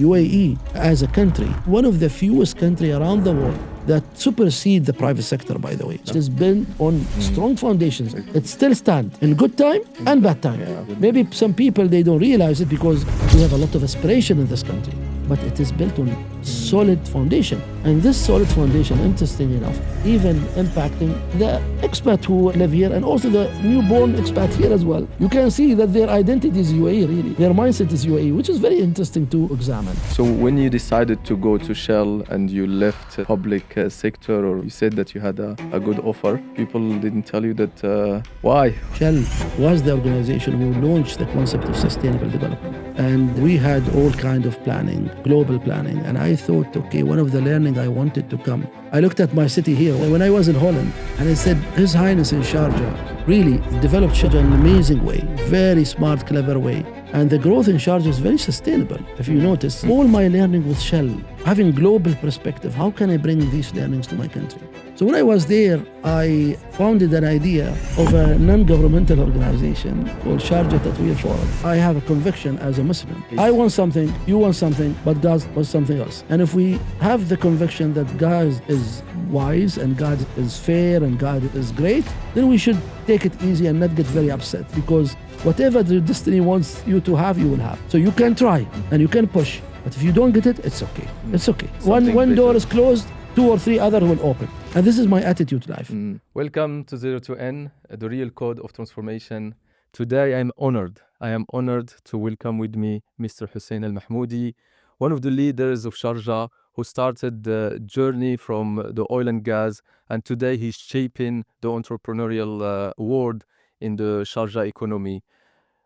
UAE as a country, one of the fewest countries around the world that supersede the private sector, by the way. It has been on strong foundations. It still stands in good time and bad time. Maybe some people, they don't realize it because we have a lot of aspiration in this country. But it is built on solid foundation. And this solid foundation, interesting enough, even impacting the expat who live here and also the newborn expat here as well. You can see that their identity is UAE, really. Their mindset is UAE, which is very interesting to examine. So when you decided to go to Shell and you left public sector, or you said that you had a good offer, people didn't tell you that, why? Shell was the organization who launched the concept of sustainable development. And we had all kind of planning, global planning. And I thought, okay, one of the learning I wanted to come. I looked at my city here when I was in Holland, and I said, His Highness in Sharjah really developed Sharjah in an amazing way, very smart, clever way. And the growth in Sharjah is very sustainable. If you notice, all my learning with Shell, having global perspective, how can I bring these learnings to my country? So when I was there, I founded an idea of a non-governmental organization called Sharjah Tatweer Forum. I have a conviction as a Muslim. I want something, you want something, but God wants something else. And if we have the conviction that God is wise and God is fair and God is great, then we should take it easy and not get very upset, because whatever the destiny wants you to have, you will have. So you can try and you can push, but if you don't get it, it's okay. It's okay. One door is closed, 2 or 3 others will open. And this is my attitude to life. Welcome to 0 to N, the real code of transformation. Today I am honored to welcome with me Mr. Hussain Al-Mahmoudi, one of the leaders of Sharjah, who started the journey from the oil and gas, and today he's shaping the entrepreneurial world in the Sharjah economy.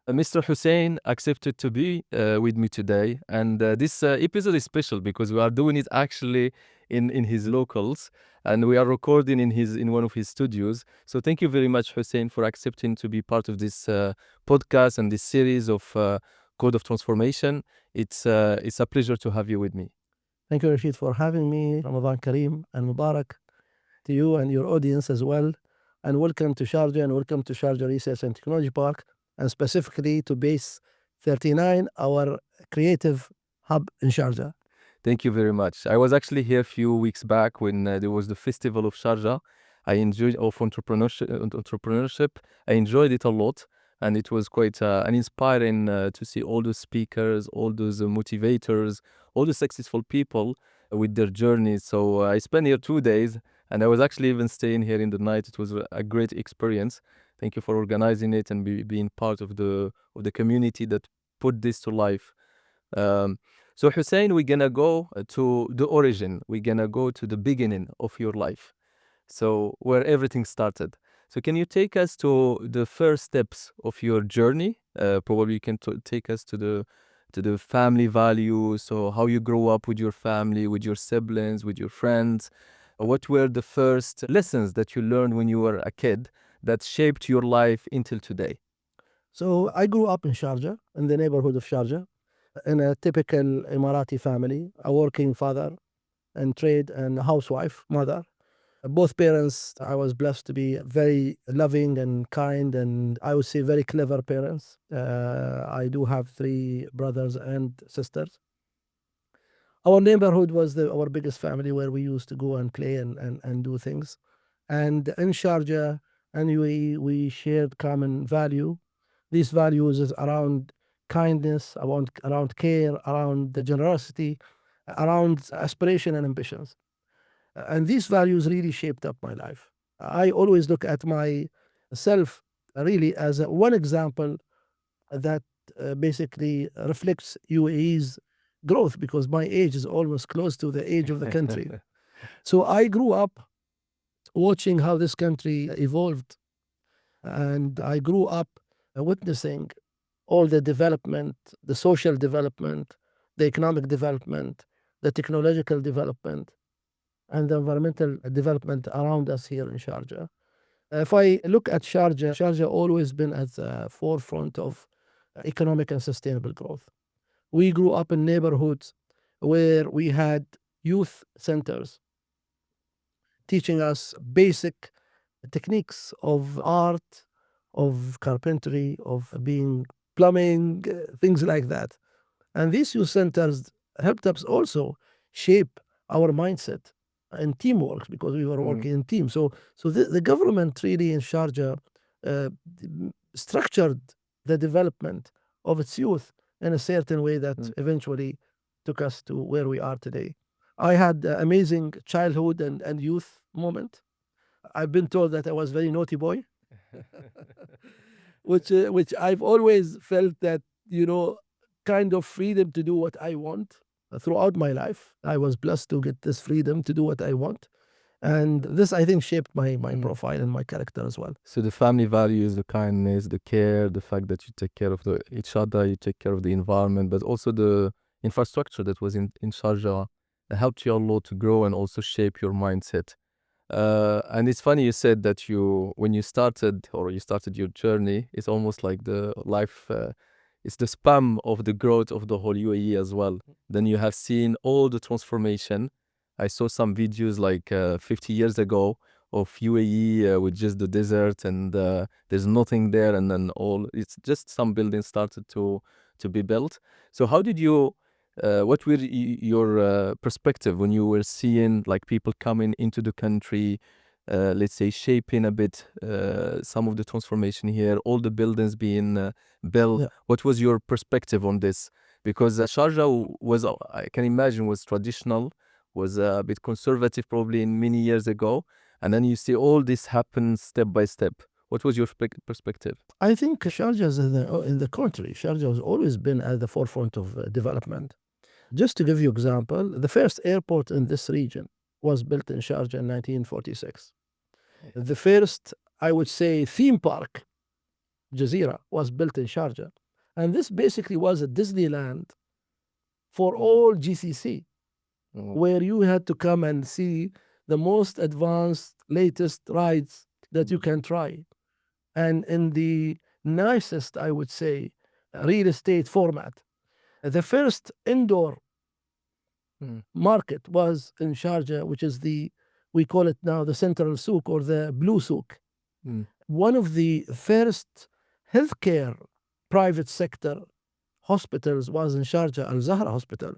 Mr. Hussain accepted to be with me today, and this episode is special because we are doing it actually in his locals, and we are recording in one of his studios. So thank you very much, Hussain, for accepting to be part of this podcast and this series of Code of Transformation. It's a pleasure to have you with me. Thank you, Rachid, for having me. Ramadan Kareem and Mubarak to you and your audience as well. And welcome to Sharjah and welcome to Sharjah Research and Technology Park, and specifically to Base 39, our creative hub in Sharjah. Thank you very much. I was actually here a few weeks back when there was the Festival of Sharjah. I enjoyed entrepreneurship. I enjoyed it a lot, and it was quite inspiring to see all those speakers, all those motivators, all the successful people with their journeys. So I spent here 2 days, and I was actually even staying here in the night. It was a great experience. Thank you for organizing it and being part of the community that put this to life. So Hussain, we're gonna go to the origin. We're gonna go to the beginning of your life. So where everything started. So can you take us to the first steps of your journey? Probably you can take us to the family values. So how you grow up with your family, with your siblings, with your friends. What were the first lessons that you learned when you were a kid that shaped your life until today? So I grew up in Sharjah, in the neighborhood of Sharjah, in a typical Emirati family, a working father and trade and housewife mother. Both parents, I was blessed to be very loving and kind, and I would say very clever parents. I do have 3 brothers and sisters. Our neighborhood was our biggest family, where we used to go and play and do things. And in Sharjah and UAE, we shared common value. These values is around kindness, around care, around the generosity, around aspiration and ambitions. And these values really shaped up my life. I always look at myself really as one example that basically reflects UAE's growth, because my age is almost close to the age of the country. So I grew up watching how this country evolved, and I grew up witnessing all the development, the social development, the economic development, the technological development, and the environmental development around us here in Sharjah. If I look at Sharjah always been at the forefront of economic and sustainable growth. We grew up in neighborhoods where we had youth centers teaching us basic techniques of art, of carpentry, of being plumbing, things like that. And these youth centers helped us also shape our mindset and teamwork, because we were working in teams. So the government really in Sharjah uh, structured the development of its youth in a certain way that eventually took us to where we are today. I had amazing childhood and youth moment. I've been told that I was very naughty boy, which I've always felt that, kind of freedom to do what I want throughout my life. I was blessed to get this freedom to do what I want. And this, I think, shaped my profile and my character as well. So the family values, the kindness, the care, the fact that you take care of each other, you take care of the environment, but also the infrastructure that was in Sharjah helped you a lot to grow and also shape your mindset. And it's funny you said that when you started your journey, it's almost like the life, it's the spam of the growth of the whole UAE as well. Then you have seen all the transformation. I saw some videos like 50 years ago of UAE with just the desert and there's nothing there, and then it's just some buildings started to be built. So how did you what were your perspective when you were seeing like people coming into the country, let's say shaping a bit some of the transformation here, all the buildings being built? Yeah. What was your perspective on this? Because Sharjah was, I can imagine, was traditional, was a bit conservative probably in many years ago, and then you see all this happen step by step. What was your perspective? I think Sharjah is in the country. Sharjah has always been at the forefront of development. Just to give you example, the first airport in this region was built in Sharjah in 1946. The first, I would say, theme park, Jazeera, was built in Sharjah. And this basically was a Disneyland for all GCC, where you had to come and see the most advanced, latest rides that you can try. And in the nicest, I would say, real estate format. The first indoor market was in Sharjah, which is we call it now the Central Souk or the Blue Souk. One of the first healthcare private sector hospitals was in Sharjah, Al-Zahra Hospital,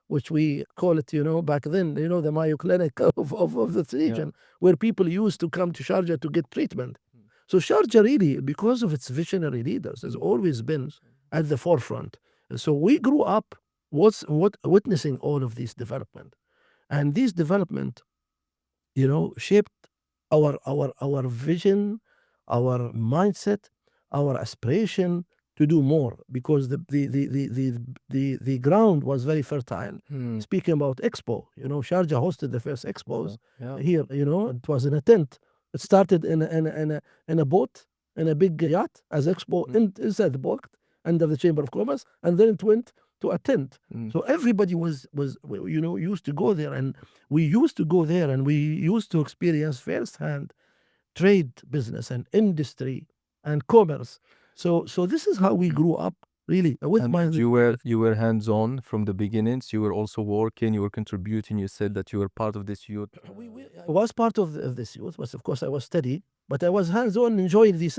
which we call it, back then, the Mayo Clinic of the region, where people used to come to Sharjah to get treatment. So Sharjah really, because of its visionary leaders, has always been at the forefront. So we grew up witnessing all of these development. And these development, shaped our vision, our mindset, our aspiration to do more, because the ground was very fertile. Speaking about Expo, Sharjah hosted the first expos here. It was in a tent. It started in a boat, in a big yacht as Expo inside the boat under the Chamber of Commerce, and then it went to a tent. So everybody was used to go there, and we used to go there, and we used to experience firsthand trade business and industry and commerce. So this is how we grew up, really. And you were hands-on from the beginnings. You were also working, you were contributing. You said that you were part of this youth. I was part of this youth, but of course I was steady, but I was hands-on, enjoying this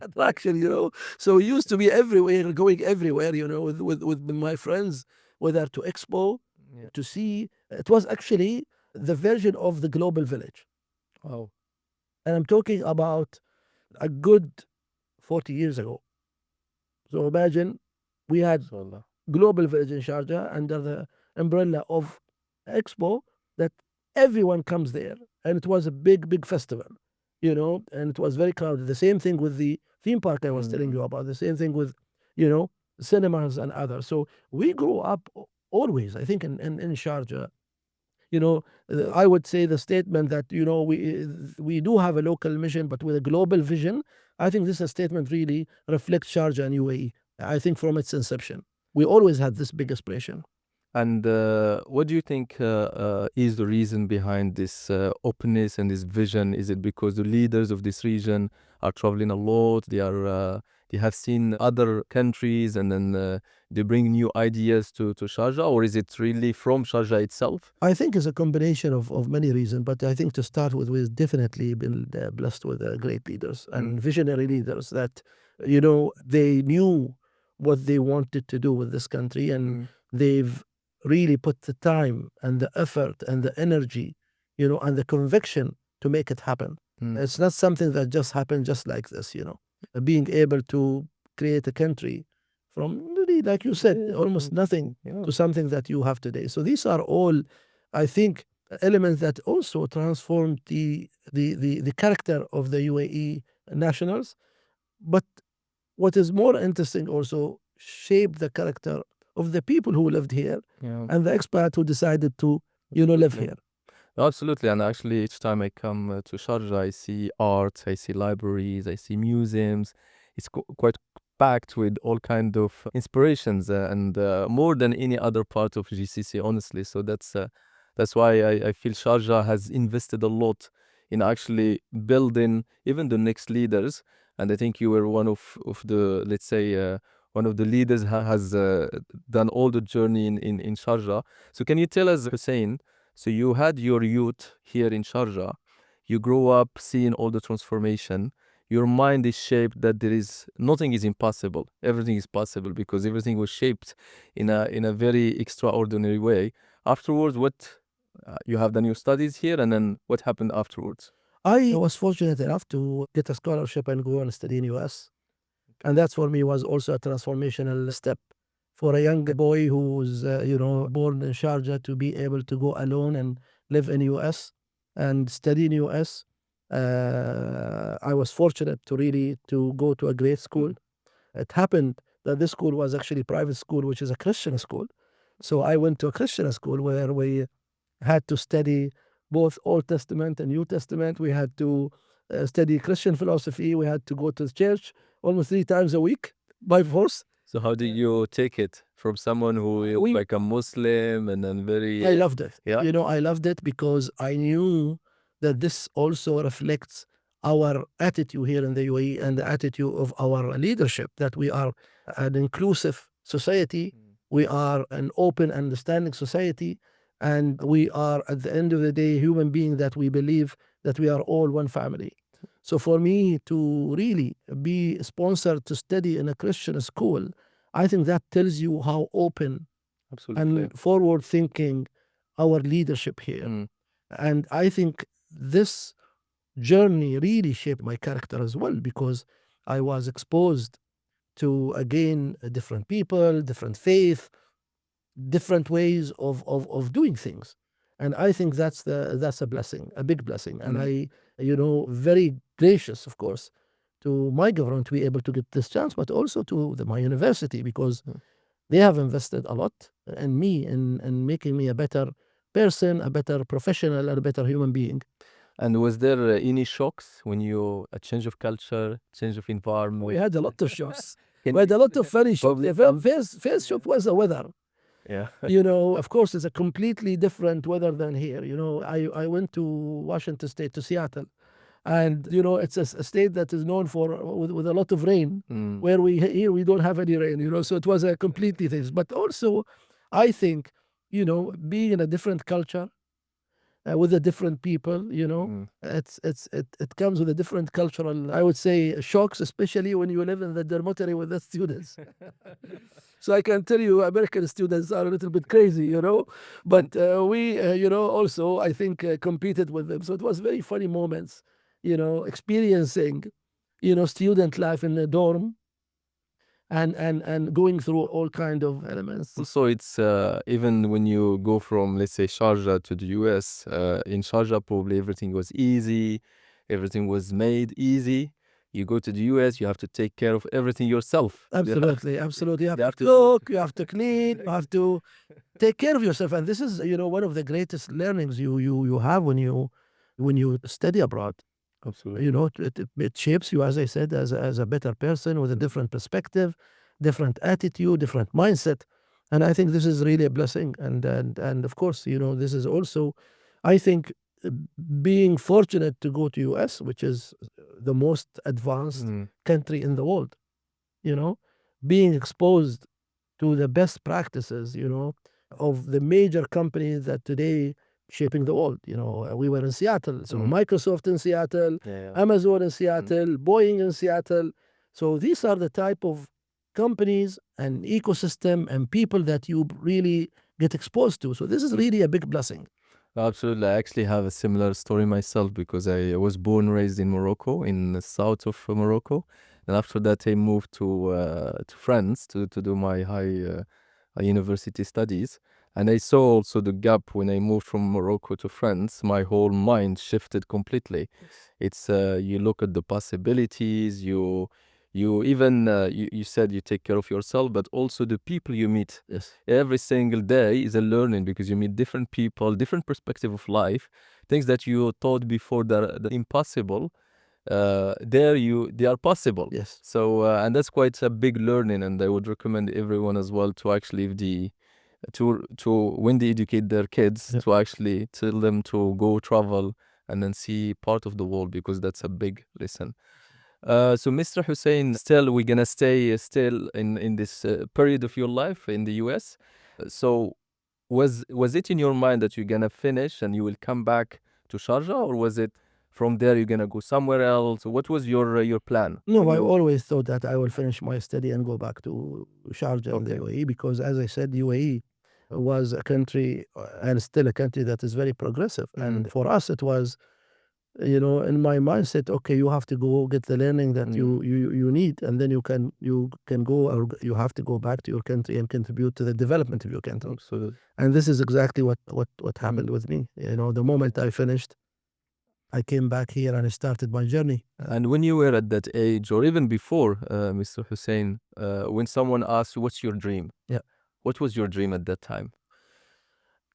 attraction, So we used to be everywhere, going everywhere, with my friends, whether to Expo, to see. It was actually the version of the Global Village. Wow. And I'm talking about a good 40 years ago. So imagine we had Global Village in Sharjah under the umbrella of Expo, that everyone comes there. And it was a big, big festival, and it was very crowded. The same thing with the theme park I was telling you about, the same thing with, cinemas and others. So we grew up always, I think, in Sharjah. I would say the statement that, we do have a local mission, but with a global vision. I think this statement really reflects Sharjah and UAE. I think from its inception, we always had this big aspiration. And what do you think is the reason behind this openness and this vision? Is it because the leaders of this region are traveling a lot? They have seen other countries, and then they bring new ideas to Sharjah, or is it really from Sharjah itself? I think it's a combination of many reasons, but I think to start with, we've definitely been blessed with great leaders and visionary leaders that, they knew what they wanted to do with this country, and they've really put the time and the effort and the energy, and the conviction to make it happen. It's not something that just happened just like this, being able to create a country from really, like you said, almost nothing to something that you have today. So these are all, I think, elements that also transformed the character of the UAE nationals. But what is more interesting also shaped the character of the people who lived here and the expats who decided to, live here. Absolutely, and actually each time I come to Sharjah, I see art, I see libraries, I see museums. It's quite packed with all kind of inspirations and more than any other part of GCC, honestly. So that's why I feel Sharjah has invested a lot in actually building even the next leaders. And I think you were one of the, let's say, one of the leaders has done all the journey in Sharjah. So can you tell us, Hussein, so you had your youth here in Sharjah. You grow up seeing all the transformation. Your mind is shaped that nothing is impossible. Everything is possible because everything was shaped in a very extraordinary way. Afterwards, you have done your studies here, and then what happened afterwards? I was fortunate enough to get a scholarship and go and study in US. And that for me was also a transformational step for a young boy who's, born in Sharjah to be able to go alone and live in US and study in US. I was fortunate to go to a great school. It happened that this school was actually a private school, which is a Christian school. So I went to a Christian school where we had to study both Old Testament and New Testament. We had to study Christian philosophy. We had to go to church almost 3 times a week by force. So how did you take it from someone who is like a Muslim and then very... I loved it. Yeah. I loved it because I knew that this also reflects our attitude here in the UAE and the attitude of our leadership, that we are an inclusive society, we are an open, understanding society, and we are, at the end of the day, human beings that we believe that we are all one family. So for me to really be sponsored to study in a Christian school, I think that tells you how open Absolutely. and forward thinking our leadership here. And I think this journey really shaped my character as well, because I was exposed to, again, different people, different faith, different ways of doing things. And I think that's a blessing, a big blessing. And I, very gracious, of course, to my government to be able to get this chance, but also to my university, because they have invested a lot in me and making me a better person, a better professional, and a better human being. And was there any shocks when a change of culture, change of environment? We had a lot of shocks. We had a lot of funny shocks. The first shock was the weather. Yeah. Of course, it's a completely different weather than here. I went to Washington State, to Seattle. And, it's a state that is known for with a lot of rain, where here we don't have any rain, so it was a completely thing. But also, I think, being in a different culture, with a different people, it comes with a different cultural, I would say, shocks, especially when you live in the dormitory with the students. So I can tell you, American students are a little bit crazy, but we, also, I think, competed with them. So it was very funny moments, experiencing, student life in a dorm and going through all kind of elements. Also, it's even when you go from, let's say, Sharjah to the US, in Sharjah, probably everything was easy, everything was made easy. You go to the US, you have to take care of everything yourself. Absolutely, absolutely. You have to cook, you have to clean, you have to take care of yourself. And this is, one of the greatest learnings you have when you study abroad. Absolutely. It shapes you, as I said, as a better person with a different perspective, different attitude, different mindset. And I think this is really a blessing. And of course, this is also, I think, being fortunate to go to US, which is the most advanced country in the world, being exposed to the best practices, of the major companies that today shaping the world. We were in Seattle, so Microsoft in Seattle, Amazon in Seattle, Boeing in Seattle. So these are the type of companies and ecosystem and people that you really get exposed to. So this is really a big blessing. Absolutely. I actually have a similar story myself because I was born and raised in Morocco, in the south of Morocco. And after that, I moved to France to do my high university studies. And I saw also the gap when I moved from Morocco to France. My whole mind shifted completely. It's you look at the possibilities, you even you said you take care of yourself, but also the people you meet. Yes. Every single day is a learning because you meet different people, different perspective of life, things that you thought before that are impossible. They are possible. Yes. So and that's quite a big learning, and I would recommend everyone as well to actually to when they educate their kids, Yeah. to actually tell them to go travel and then see part of the world, because that's a big lesson. So Mr. Hussein, still we're gonna stay still in this period of your life in the US. So was it in your mind that you're gonna finish and you will come back to Sharjah, or was it from there you're gonna go somewhere else? What was your plan? No, I always thought that I will finish my study and go back to Sharjah in the UAE, because, as I said, UAE was a country and still a country that is very progressive. And for us, it was, in my mindset, okay, you have to go get the learning that you need, and then you can go, or you have to go back to your country and contribute to the development of your country. Absolutely. And this is exactly what happened with me. The moment I finished, I came back here and I started my journey. And when you were at that age, or even before, Mr. Hussein, when someone asked you, what's your dream? Yeah. What was your dream at that time?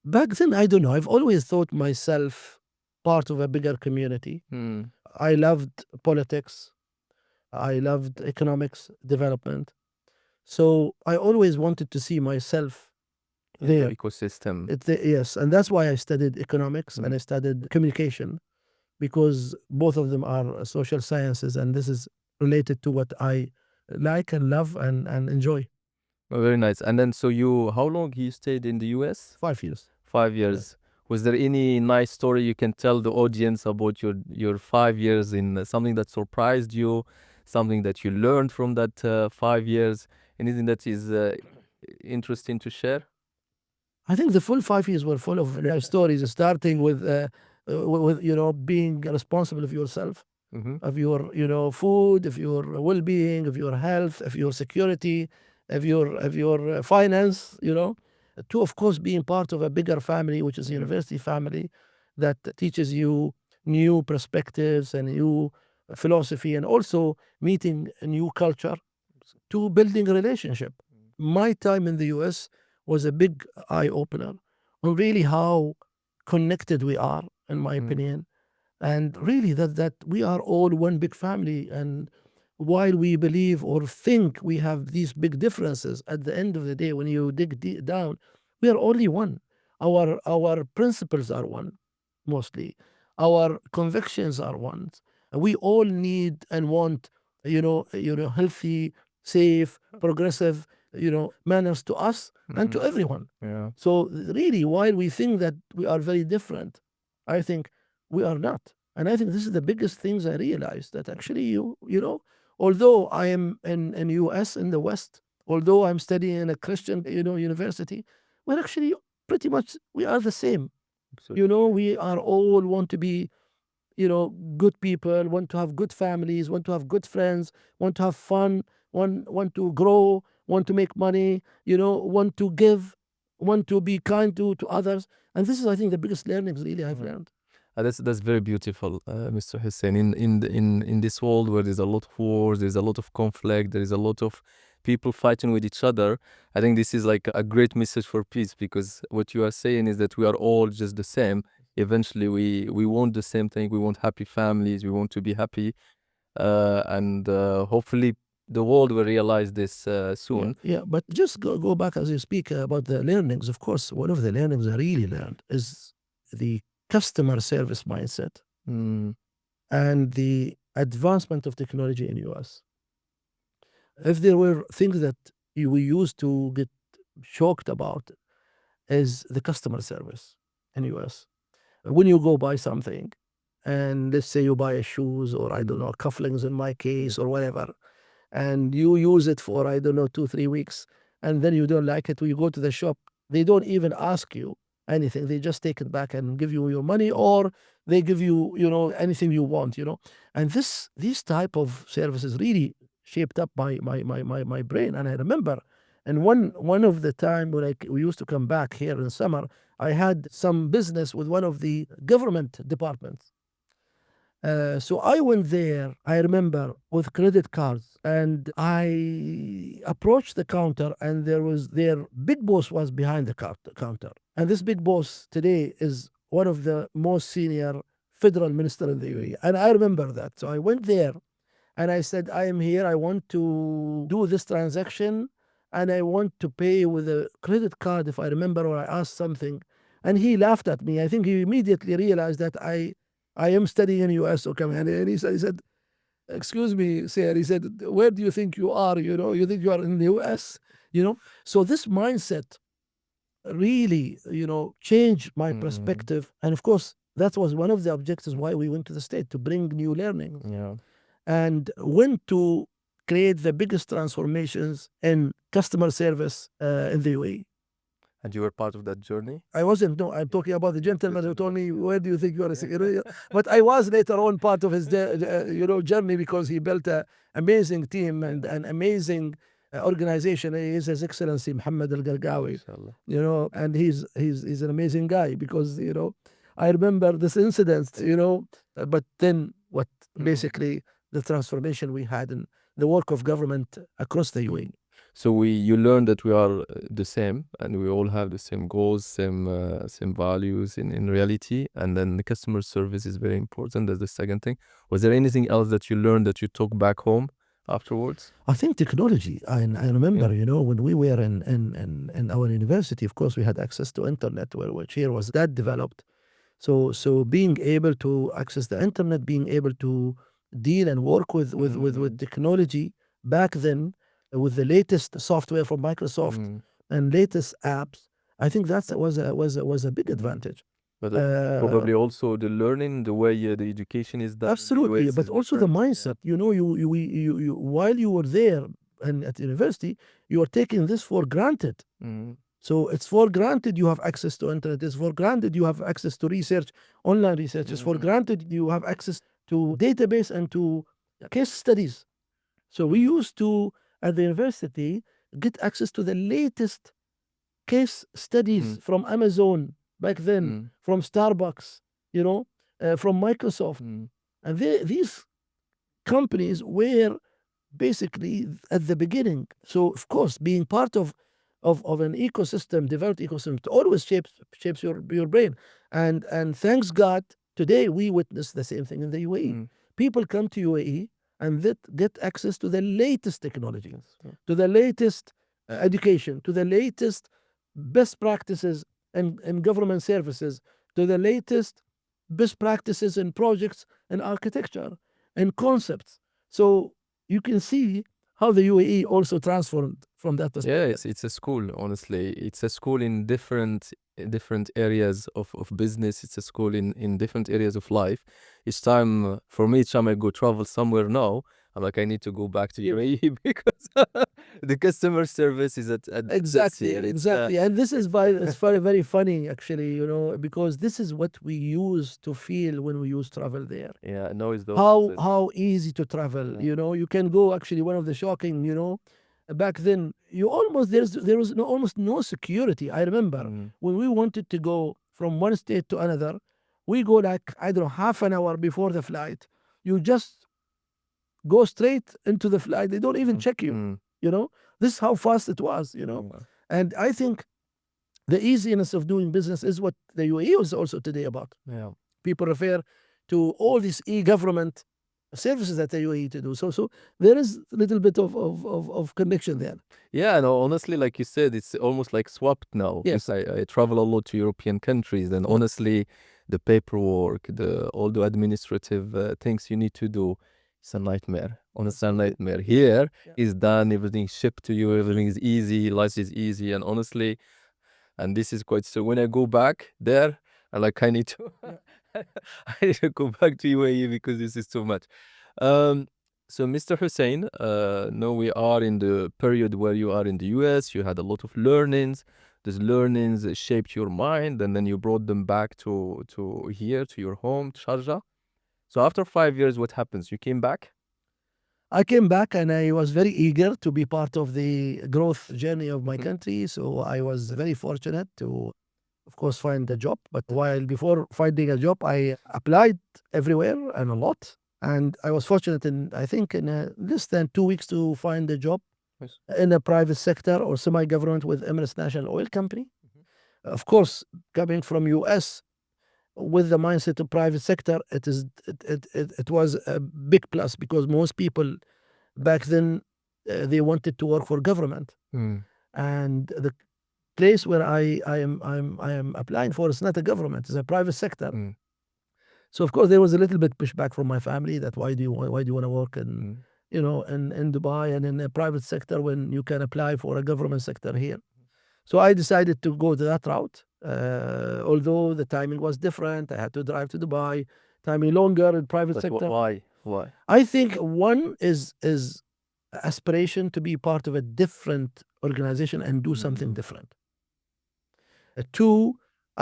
Back then, I don't know. I've always thought myself part of a bigger community. I loved politics. I loved economics, development. So I always wanted to see myself there. The ecosystem. Yes, and that's why I studied economics and I studied communication, because both of them are social sciences, and this is related to what I like and love and enjoy. Oh, very nice. And then, so how long you stayed in the US? 5 years. 5 years. Was there any nice story you can tell the audience about your 5 years, in something that surprised you, something that you learned from that 5 years, anything that is interesting to share? I think the full 5 years were full of life stories, starting with being responsible of yourself, of your food, of your well-being, of your health, of your security, of your finance, to, of course, being part of a bigger family, which is a university family, that teaches you new perspectives and new philosophy, and also meeting a new culture, to building a relationship. My time in the US was a big eye-opener on really how connected we are, in my opinion, and really that we are all one big family. And while we believe or think we have these big differences, at the end of the day, when you dig down, we are only one. Our principles are one, mostly. Our convictions are one. We all need and want, healthy, safe, progressive, manners to us and to everyone. Yeah. So really, while we think that we are very different, I think we are not. And I think this is the biggest things I realized, that actually, although I am in US, in the West, although I'm studying in a Christian, university, we're actually pretty much, we are the same. We are all want to be, good people, want to have good families, want to have good friends, want to have fun, want to grow, want to make money, want to give, want to be kind to others. And this is, I think, the biggest learnings really I've learned. That's very beautiful, Mr. Hussein. In this world where there's a lot of wars, there's a lot of conflict, there is a lot of people fighting with each other, I think this is like a great message for peace, because what you are saying is that we are all just the same. Eventually, we want the same thing. We want happy families. We want to be happy, and hopefully the world will realize this soon. Yeah, but just go back as you speak about the learnings. Of course, one of the learnings I really learned is the customer service mindset and the advancement of technology in US. If there were things that we used to get shocked about, is the customer service in US. When you go buy something, and let's say you buy shoes, or I don't know, cufflinks in my case, or whatever, and you use it for, I don't know, 2-3 weeks, and then you don't like it, you go to the shop, They don't even ask you anything. They just take it back and give you your money, or they give you, anything you want, And these type of services really shaped up my brain. And I remember, and one of the time when we used to come back here in summer, I had some business with one of the government departments. So I went there, I remember, with credit cards, and I approached the counter, and their big boss was behind the counter. And this big boss today is one of the most senior federal minister in the UAE. And I remember that. So I went there and I said, I am here, I want to do this transaction, and I want to pay with a credit card, if I remember, or I asked something. And he laughed at me. I think he immediately realized that I am studying in US or coming. And he said, excuse me, sir. He said, where do you think you are? You think you are in the US? So this mindset really, changed my perspective. And of course, that was one of the objectives why we went to the state, to bring new learning. Yeah. And went to create the biggest transformations in customer service in the UAE. And you were part of that journey? I wasn't. No, I'm talking about the gentleman who told me, where do you think you are? But I was later on part of his journey, because he built an amazing team and an amazing organization. He is His Excellency Muhammad Al-Gargawi, and he's an amazing guy, because, I remember this incident, but then what basically the transformation we had in the work of government across the UAE. So you learn that we are the same, and we all have the same goals, same values in reality. And then the customer service is very important. That's the second thing. Was there anything else that you learned that you took back home afterwards? I think technology. I remember, when we were in our university, of course, we had access to internet, which here was that developed. So being able to access the internet, being able to deal and work with technology back then, with the latest software from Microsoft and latest apps, I think that was a big advantage. But probably also the learning, the way the education is done. Absolutely, but also the mindset. You while you were there and at university, you are taking this for granted. So it's for granted you have access to internet. It's for granted you have access to research, online research. It's for granted you have access to database and to case studies. So we used to, at the university, get access to the latest case studies from Amazon back then, from Starbucks, from Microsoft. And these companies were basically at the beginning. So, of course, being part of an ecosystem, developed ecosystem, it always shapes your brain. And thanks God, today we witness the same thing in the UAE. People come to UAE and get access to the latest technology, to the latest education, to the latest best practices in government services, to the latest best practices in projects and architecture and concepts. So you can see how the UAE also transformed from that perspective. Yeah, it's a school, honestly. It's a school in different areas of business. It's a school in different areas of life. Each time, for me, each time I go travel somewhere now, I'm like, I need to go back to UAE because the customer service is at Exactly. And this is it's very, very funny, actually, because this is what we used to feel when we used to travel there. Yeah, no, it's the How easy to travel. You can go, actually, one of the shocking, back then, there was almost no security. I remember when we wanted to go from one state to another, we go like, I don't know, half an hour before the flight. You just go straight into the flight. They don't even check you. This is how fast it was. And I think the easiness of doing business is what the UAE is also today about. Yeah. People refer to all these e-government services that the UAE to do. So there is a little bit of connection there. Yeah, no, honestly, like you said, it's almost like swapped now. Yes. I travel a lot to European countries, and honestly, the paperwork, all the administrative things you need to do, it's a nightmare. Honestly, a nightmare. Here is done, everything is shipped to you, everything is easy, life is easy, and honestly, and this is quite, so when I go back there, I need to I need to go back to UAE because this is too much. So Mr. Hussain, now we are in the period where you are in the US, you had a lot of learnings, these learnings shaped your mind, and then you brought them back to here, to your home, to Sharjah. So after 5 years, what happens? You came back? I came back and I was very eager to be part of the growth journey of my country. So I was very fortunate to, of course, find a job. But while before finding a job, I applied everywhere and a lot. And I was fortunate I think in less than 2 weeks to find a job Yes. in a private sector or semi-government with Emirates National Oil Company. Of course, coming from US with the mindset of private sector, it was a big plus because most people back then they wanted to work for government, and the place where I am applying for is not a government; it's a private sector. So of course there was a little bit pushback from my family that why do you want to work in in Dubai and in a private sector when you can apply for a government sector here. So I decided to go to that route. Although the timing was different, I had to drive to Dubai, timing longer in private But sector. why? Why? I think one is aspiration to be part of a different organization and do something different. Two,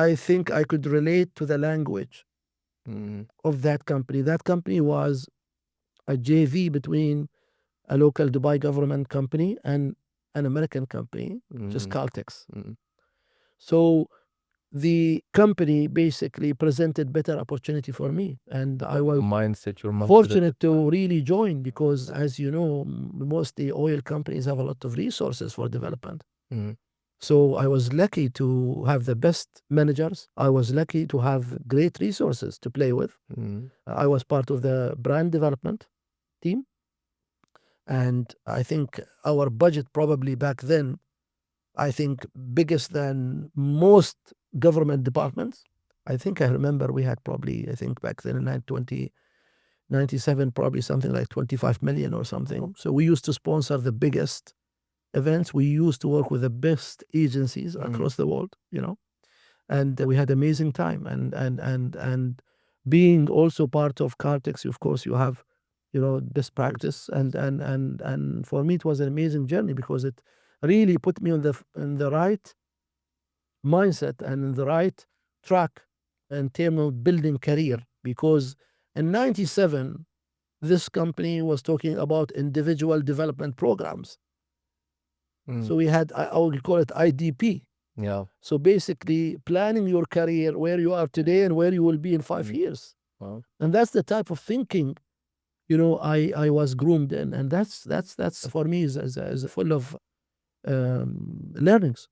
I think I could relate to the language of that company. That company was a JV between a local Dubai government company and an American company, just Caltex. So the company basically presented better opportunity for me, and I was Mindset, your mindset. fortunate to really join because, as you know, mostly oil companies have a lot of resources for development. So I was lucky to have the best managers. I was lucky to have great resources to play with. I was part of the brand development team, and I think our budget probably back then, I think biggest than most government departments. I think I remember we had probably, I think back then in 1997, probably something like 25 million or something. So we used to sponsor the biggest events. We used to work with the best agencies across the world, and we had amazing time. And being also part of Caltex, of course, you have, best practice. And for me, it was an amazing journey because it really put me in the right mindset and in the right track in terms of building career. Because in 97, this company was talking about individual development programs. So we had, I would call it IDP. Yeah. So basically planning your career where you are today and where you will be in 5 years. Wow. And that's the type of thinking, I was groomed in. And that's for me is full of learnings.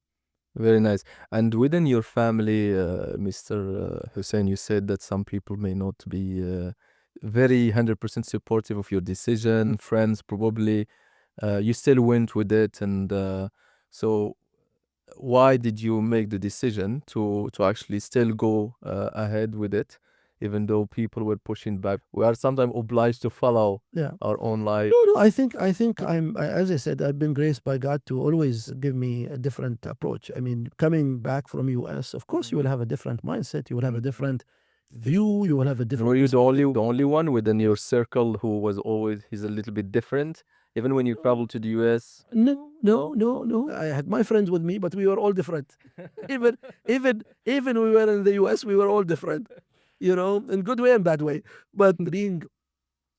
Very nice. And within your family, Mr. Hussein, you said that some people may not be very 100% supportive of your decision. Friends, probably. You still went with it. And so why did you make the decision to actually still go ahead with it, even though people were pushing back? We are sometimes obliged to follow our own life. No, I think as I said, I've been graced by God to always give me a different approach. I mean, coming back from US, of course, you will have a different mindset. You will have a different view. You will have a different. Were you the only one within your circle who was always, he's a little bit different? Even when you travel to the US? No. I had my friends with me, but we were all different. even we were in the US, we were all different, in good way and bad way. But being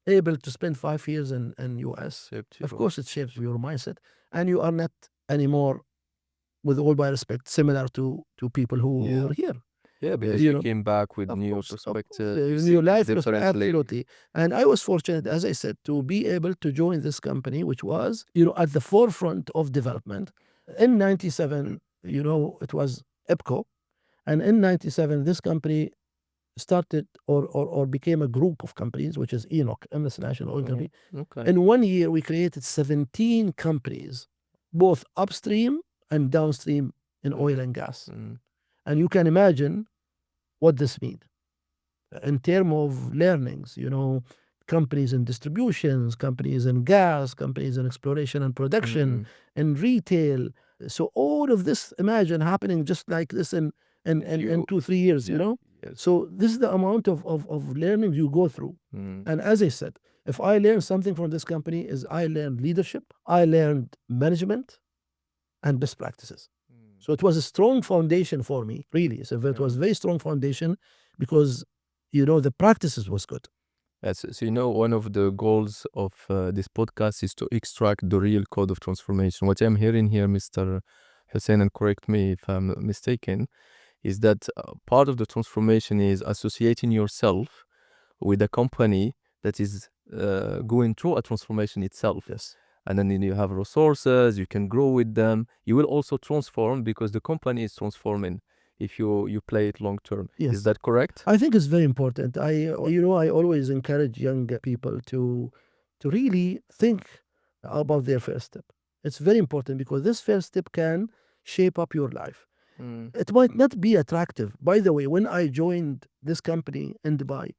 able to spend 5 years in US, of course, it shapes your mindset, and you are not anymore, with all my respect, similar to people who were here. Yeah, because you came back with new perspectives, new life, differently. absolutely. And I was fortunate, as I said, to be able to join this company, which was, at the forefront of development. In 97, it was EPCO. And in 97, this company started or became a group of companies, which is ENOC, Emirates National Oil Company. Okay. In 1 year, we created 17 companies, both upstream and downstream in oil and gas. And you can imagine what this means in terms of learnings, companies in distributions, companies in gas, companies in exploration and production, in retail. So all of this, imagine happening just like this in 2-3 years, Yes. So this is the amount of learning you go through. And as I said, if I learned something from this company is I learned leadership, I learned management and best practices. So it was a strong foundation for me, really. So it was very strong foundation because, the practices was good. Yes, so one of the goals of this podcast is to extract the real code of transformation. What I'm hearing here, Mr. Hussein, and correct me if I'm mistaken, is that part of the transformation is associating yourself with a company that is going through a transformation itself. Yes. And then you have resources, you can grow with them. You will also transform because the company is transforming if you play it long term. Yes. Is that correct? I think it's very important. I always encourage young people to really think about their first step. It's very important because this first step can shape up your life. It might not be attractive. By the way, when I joined this company in Dubai,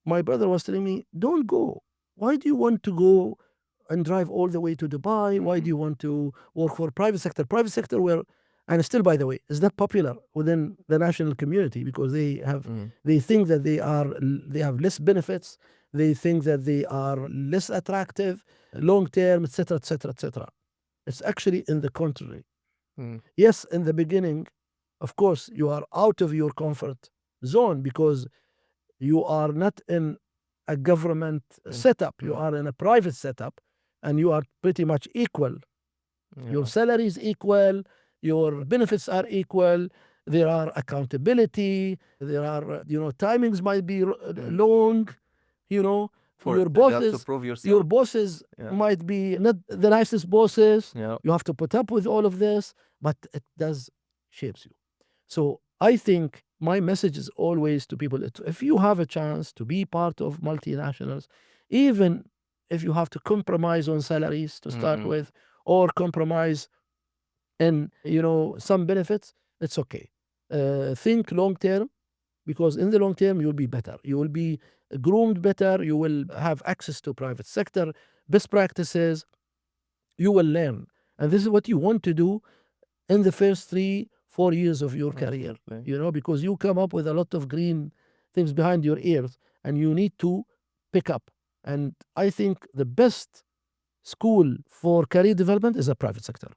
my brother was telling me, don't go. Why do you want to go and drive all the way to Dubai? Why do you want to work for private sector? Private sector where, and still, by the way, is not popular within the national community because they think that they have less benefits. They think that they are less attractive, long term, etc., etc., etc. It's actually in the contrary. Yes, in the beginning, of course, you are out of your comfort zone because you are not in a government setup. You are in a private setup and you are pretty much equal. Your salary is equal. Your benefits are equal. There are accountability. There are, timings might be long, For your you have to bosses. prove yourself. Your bosses might be not the nicest bosses. You have to put up with all of this, but it does shapes you. So I think my message is always to people, if you have a chance to be part of multinationals, even if you have to compromise on salaries to start with, or compromise in, some benefits, it's okay. Think long term, because in the long term, you'll be better. You will be groomed better. You will have access to private sector, best practices. You will learn. And this is what you want to do in the first 3-4 years of your career, because you come up with a lot of green things behind your ears and you need to pick up. And I think the best school for career development is a private sector.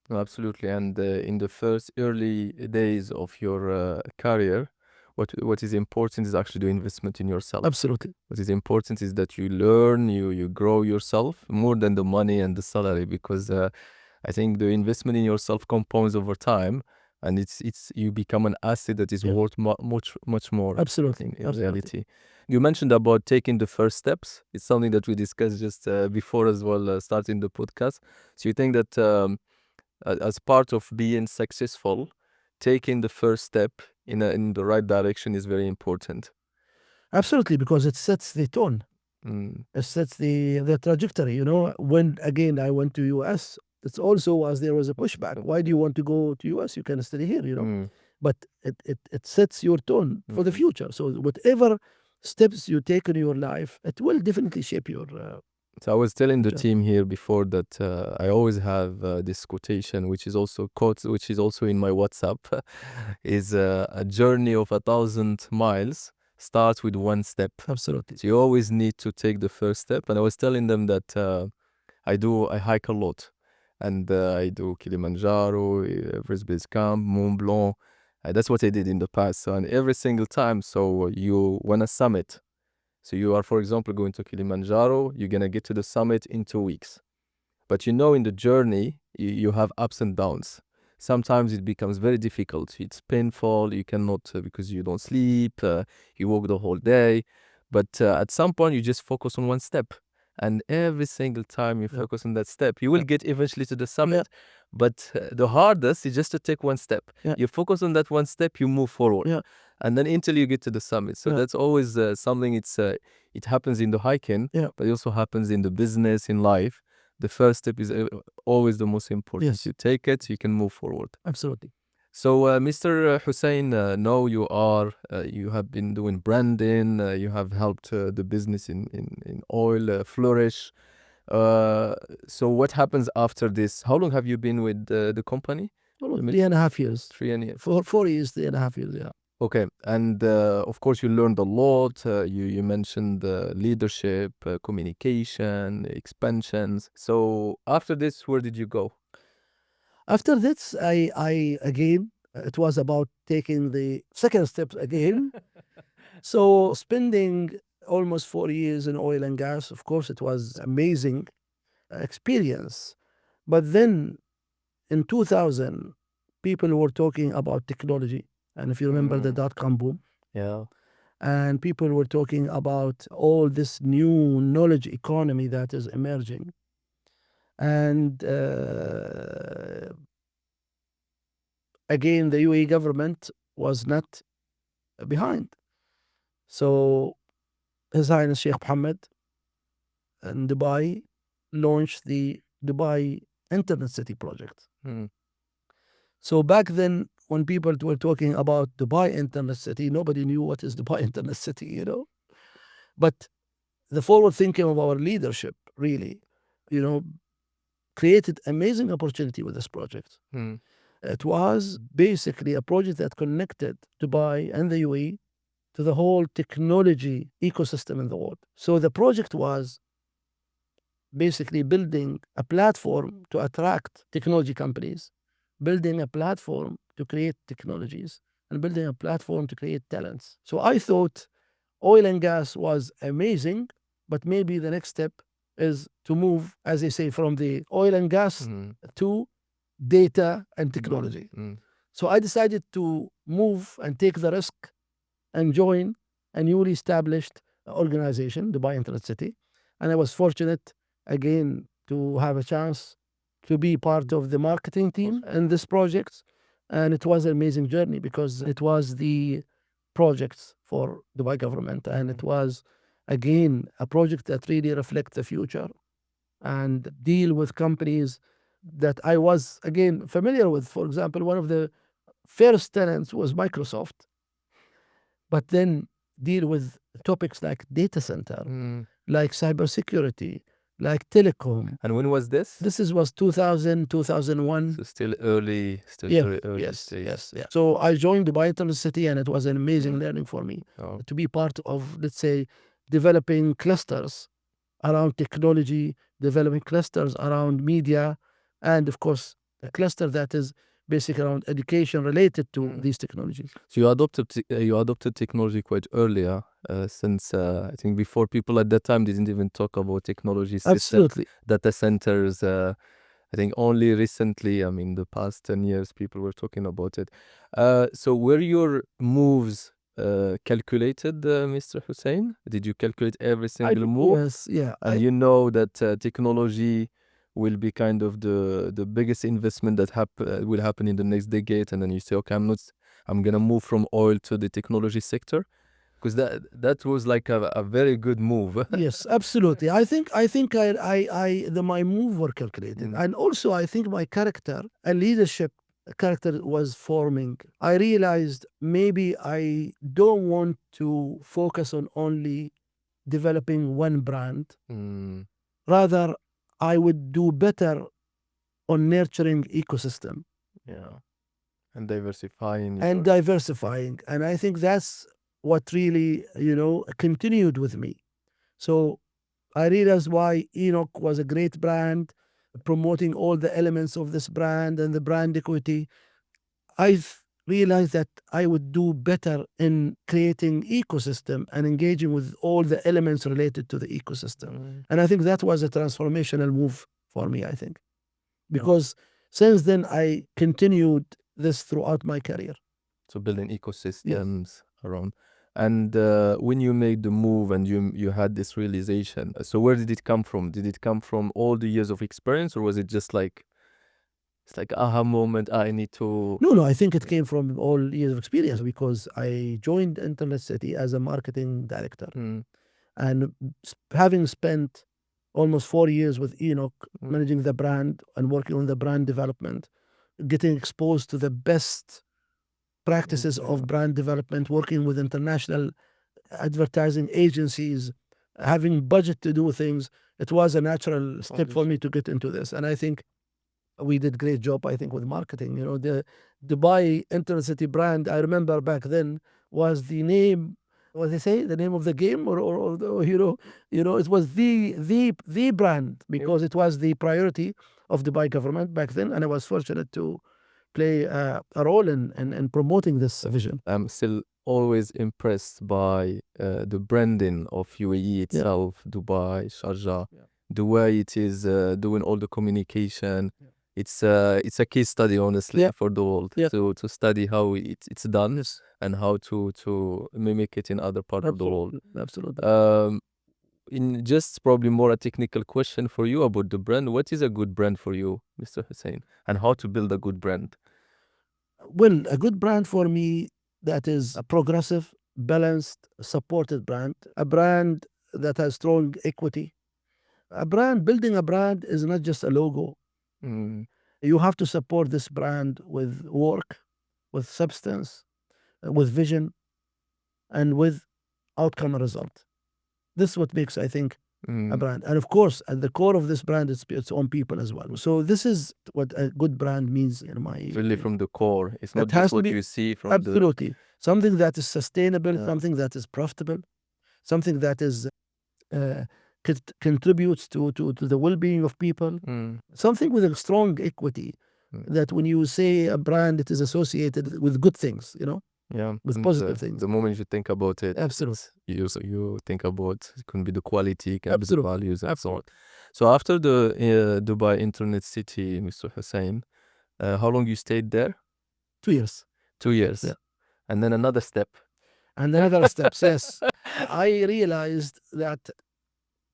Absolutely. And in the first early days of your career, what is important is actually the investment in yourself. Absolutely. What is important is that you learn, you grow yourself more than the money and the salary, because I think the investment in yourself compounds over time, and it's you become an asset that is worth much more. Absolutely. In reality. You mentioned about taking the first steps. It's something that we discussed just before as well, starting the podcast. So you think that as part of being successful, taking the first step in the right direction is very important. Absolutely, because it sets the tone. It sets the trajectory. When again I went to US, it's also as there was a pushback. Why do you want to go to US? You can stay here. But it sets your tone for the future. So whatever steps you take in your life, it will definitely shape your. So I was telling the team here before that I always have this quotation, which is also in my WhatsApp, is a journey of 1,000 miles starts with one step. Absolutely. So you always need to take the first step. And I was telling them that I hike a lot, and I do Kilimanjaro, Everest Base Camp, Mont Blanc. That's what I did in the past. So, and every single time, so you want a summit. So you are, for example, going to Kilimanjaro, you're going to get to the summit in 2 weeks. But in the journey, you have ups and downs. Sometimes it becomes very difficult. It's painful. You cannot, because you don't sleep, you walk the whole day. But at some point, you just focus on one step. And every single time you focus on that step, you will get eventually to the summit. But the hardest is just to take one step. You focus on that one step, you move forward. And then until you get to the summit. So that's always something, it happens in the hiking, but it also happens in the business, in life. The first step is always the most important. Yes. You take it, you can move forward. Absolutely. So, Mr. Hussein, now you have been doing branding, you have helped the business in oil flourish. So what happens after this? How long have you been with the company? 3.5 years. 3.5. 4 years, 3.5 years, yeah. Okay, and of course you learned a lot. You mentioned leadership, communication, expansions. So after this, where did you go? After this, I again, it was about taking the second step again. So spending almost 4 years in oil and gas, of course, it was amazing experience. But then in 2000, people were talking about technology. And if you remember the dot-com boom, Yeah. and people were talking about all this new knowledge economy that is emerging. And again, the UAE government was not behind. So His Highness Sheikh Mohammed in Dubai launched the Dubai Internet City project. Mm. So back then, when people were talking about Dubai Internet City, nobody knew what is Dubai Internet City, you know. But the forward thinking of our leadership really, you know, created amazing opportunity with this project. Mm. It was basically a project that connected Dubai and the UAE to the whole technology ecosystem in the world. So the project was basically building a platform to attract technology companies, building a platform to create technologies, and building a platform to create talents. So I thought oil and gas was amazing, but maybe the next step is to move, as they say, from the oil and gas Mm. to data and technology. Mm. So I decided to move and take the risk and join a newly established organization, Dubai Internet City. And I was fortunate again to have a chance to be part of the marketing team in this project. And it was an amazing journey because it was the projects for Dubai government. And it was, again, a project that really reflects the future and deal with companies that I was, again, familiar with. For example, one of the first tenants was Microsoft, but then deal with topics like data center, Mm. like cybersecurity, like telecom. And when was this? This was 2000, 2001. So still early, still Yeah, very early yes, stage. yes, yeah. So I joined Dubai Internet City, and it was an amazing learning for me Oh. to be part of, let's say, developing clusters around technology, developing clusters around media, and of course, a cluster that is basically around education related to these technologies. So you adopted technology quite earlier, since I think before people at that time didn't even talk about technology systems, Absolutely. data centers. I think only recently, I mean, the past 10 years, people were talking about it. So were your moves calculated, Mr. Hussein? Did you calculate every single move? Yes, yeah. And you know that technology will be kind of the biggest investment that will happen in the next decade, and then you say, okay, I'm gonna move from oil to the technology sector, because that was like a very good move. Yes, absolutely. I think my move were calculated, and also I think my character and leadership character was forming. I realized maybe I don't want to focus on only developing one brand. Mm. Rather, I would do better on nurturing ecosystem. Yeah, and diversifying. And diversifying. And I think that's what really, continued with me. So I realized why ENOC was a great brand, promoting all the elements of this brand and the brand equity. I've realized that I would do better in creating ecosystem and engaging with all the elements related to the ecosystem. And I think that was a transformational move for me, I think. Because since then, I continued this throughout my career. So building ecosystems around. And when you made the move and you had this realization, so where did it come from? Did it come from all the years of experience, or was it just like, it's like aha moment, I need to... No, I think it came from all years of experience because I joined Internet City as a marketing director. And having spent almost 4 years with ENOC, managing the brand and working on the brand development, getting exposed to the best practices of brand development, working with international advertising agencies, having budget to do things, it was a natural step for me to get into this. And I think we did great job, I think, with marketing. The Dubai Internet City brand, I remember back then, was the name, what they say, the name of the game, or it was the brand because it was the priority of Dubai government back then, and I was fortunate to play a role in promoting this vision. I'm still always impressed by the branding of UAE itself, Dubai, Sharjah, the way it is doing all the communication. Yeah. It's a case study, honestly, Yeah. for the world Yeah. to study how it's done Yes. and how to mimic it in other parts of the world. Absolutely. In just probably more a technical question for you about the brand. What is a good brand for you, Mr. Hussain, and how to build a good brand? Well, a good brand for me, that is a progressive, balanced, supported brand, a brand that has strong equity. Building a brand is not just a logo. Mm, You have to support this brand with work, with substance, with vision, and with outcome and result. This is what makes, I think, a mm. brand. And of course, at the core of this brand is its own people as well. So this is what a good brand means in my It's really from the core. It's It not has just to what be- you see from absolutely something that is sustainable, Yeah. something that is profitable, something that is contributes to the well-being of people, Mm, something with a strong equity. Mm. That when you say a brand, it is associated with good things, yeah. with and positive things. The moment you think about it, Absolutely. you think about it can be the quality, it can be the Absolutely. values, and so on. Absolutely. So after the Dubai Internet City, Mr. Hussain, how long you stayed there? 2 years. 2 years. Yeah. And then another step. And another steps, yes. I realized that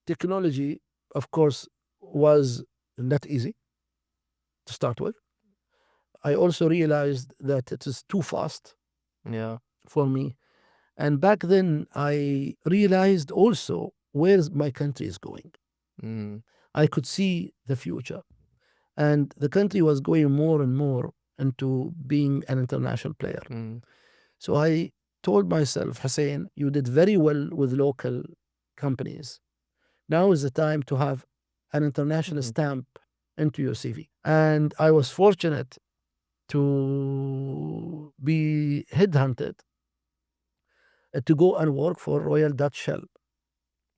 technology, of course, was not easy to start with. I also realized that it is too fast Yeah. for me. And back then, I realized also where my country is going. Mm, I could see the future. And the country was going more and more into being an international player. mm, So I told myself, Hussein, you did very well with local companies. Now is the time to have an international Mhm. stamp into your CV. And I was fortunate to be headhunted to go and work for Royal Dutch Shell.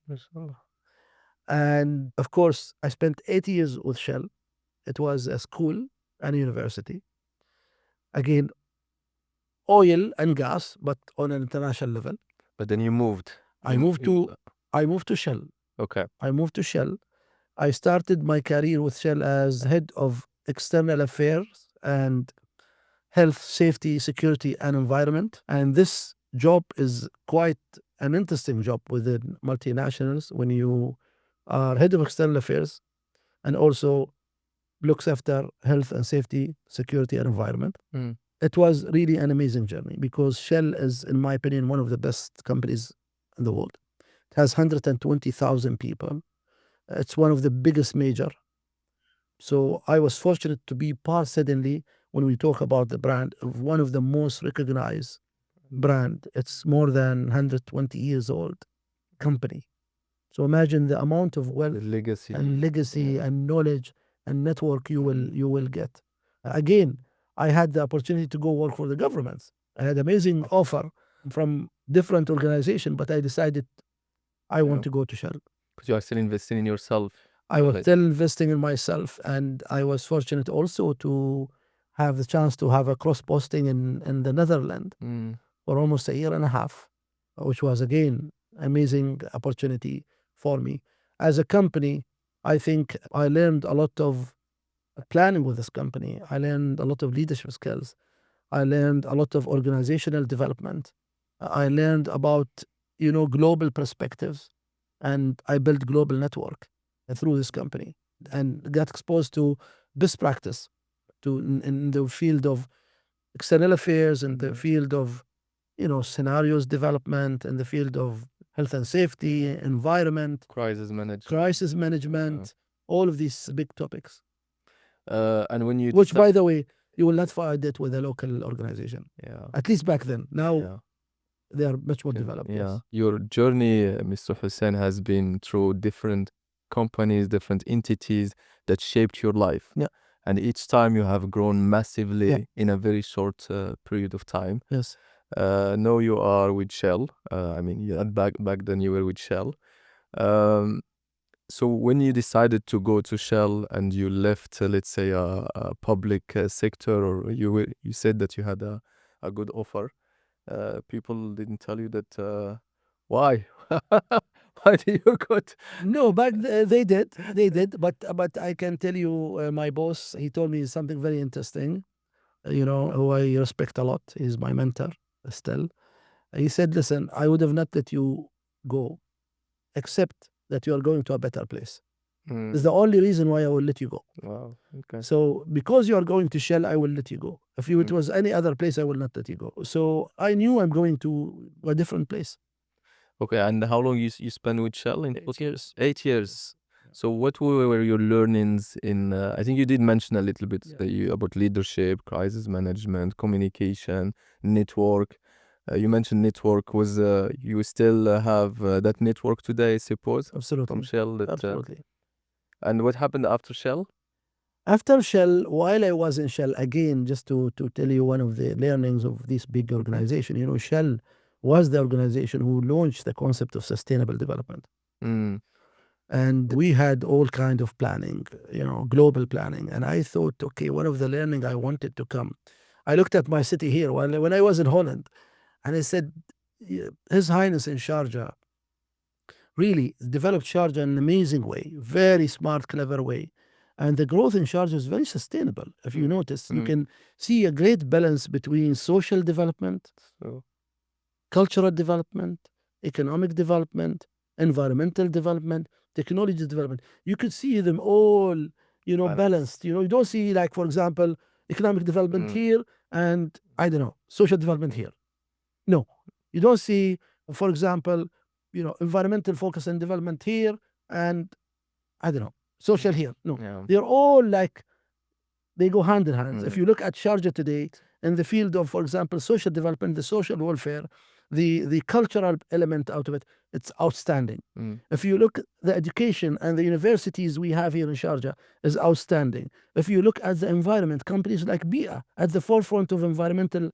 Mashallah. And of course, I spent 8 years with Shell. It was a school and a university. Again, oil and gas, but on an international level. But then you moved. I moved to Shell. Okay. I moved to Shell. I started my career with Shell as head of external affairs and health, safety, security, and environment. And this job is quite an interesting job within multinationals when you are head of external affairs and also looks after health and safety, security, and environment. Mm. It was really an amazing journey because Shell is, in my opinion, one of the best companies in the world. It has 120,000 people. It's one of the biggest major. So I was fortunate to be part suddenly when we talk about the brand of one of the most recognized brand. It's more than 120 years old company. So imagine the amount of The wealth legacy. and legacy Yeah. and knowledge and network you will get. Again, I had the opportunity to go work for the governments. I had amazing offer from different organizations, but I decided I want Yeah. to go to Shell. Because you are still investing in yourself. I was Right. still investing in myself, and I was fortunate also to have the chance to have a cross posting in the Netherlands Mm. for almost a year and a half, which was again amazing opportunity for me. As a company, I think I learned a lot of planning with this company. I learned a lot of leadership skills. I learned a lot of organizational development. I learned about, global perspectives, and I built global network through this company and got exposed to best practice in the field of external affairs, in the field of, scenarios development, in the field of health and safety, environment, crisis management, all of these big topics. And when you Which, by the way, you will not find it with a local organization. Yeah. At least back then. Now Yeah. they are much more Okay. developed. Yeah. Yes. Your journey, Mr. Hussein, has been through different companies, different entities that shaped your life. Yeah. And each time you have grown massively Yeah. in a very short period of time. Yes. Now you are with Shell. I mean, back then you were with Shell. Um, So when you decided to go to Shell and you left, let's say, a public sector, or you said that you had a good offer, people didn't tell you that. Why? Why did you go? No, but they did. They did. But I can tell you, my boss, he told me something very interesting. Who I respect a lot. He's my mentor still. He said, "Listen, I would have not let you go, except that you are going to a better place. It's the only reason why I will let you go. Wow. Okay. So because you are going to Shell, I will let you go. If it was any other place, I will not let you go. So I knew I'm going to a different place." Okay. And how long you spent with Shell in 8 years. 8 years. So what were your learnings in? I think you did mention a little bit about leadership, crisis management, communication, network. You mentioned network. Was you still have that network today, I suppose, Absolutely. from Shell? Absolutely. And what happened after Shell? After Shell, while I was in Shell, again, just to tell you one of the learnings of this big organization, Shell was the organization who launched the concept of sustainable development. And we had all kind of planning, global planning. And I thought, okay, one of the learning I wanted to come. I looked at my city here when I was in Holland, and I said, His Highness in Sharjah really developed Sharjah in an amazing way, very smart, clever way. And the growth in Sharjah is very sustainable. If you notice, you can see a great balance between social development, cultural development, economic development, environmental development, technology development. You could see them all, balanced. You don't see, like, for example, economic development here and, I don't know, social development here. No, you don't see, for example, environmental focus and development here and, I don't know, social here. No, they're all like, they go hand in hand. If you look at Sharjah today, in the field of, for example, social development, the social welfare, the cultural element out of it, it's outstanding. If you look at the education and the universities we have here in Sharjah is outstanding. If you look at the environment, companies like BIA at the forefront of environmental,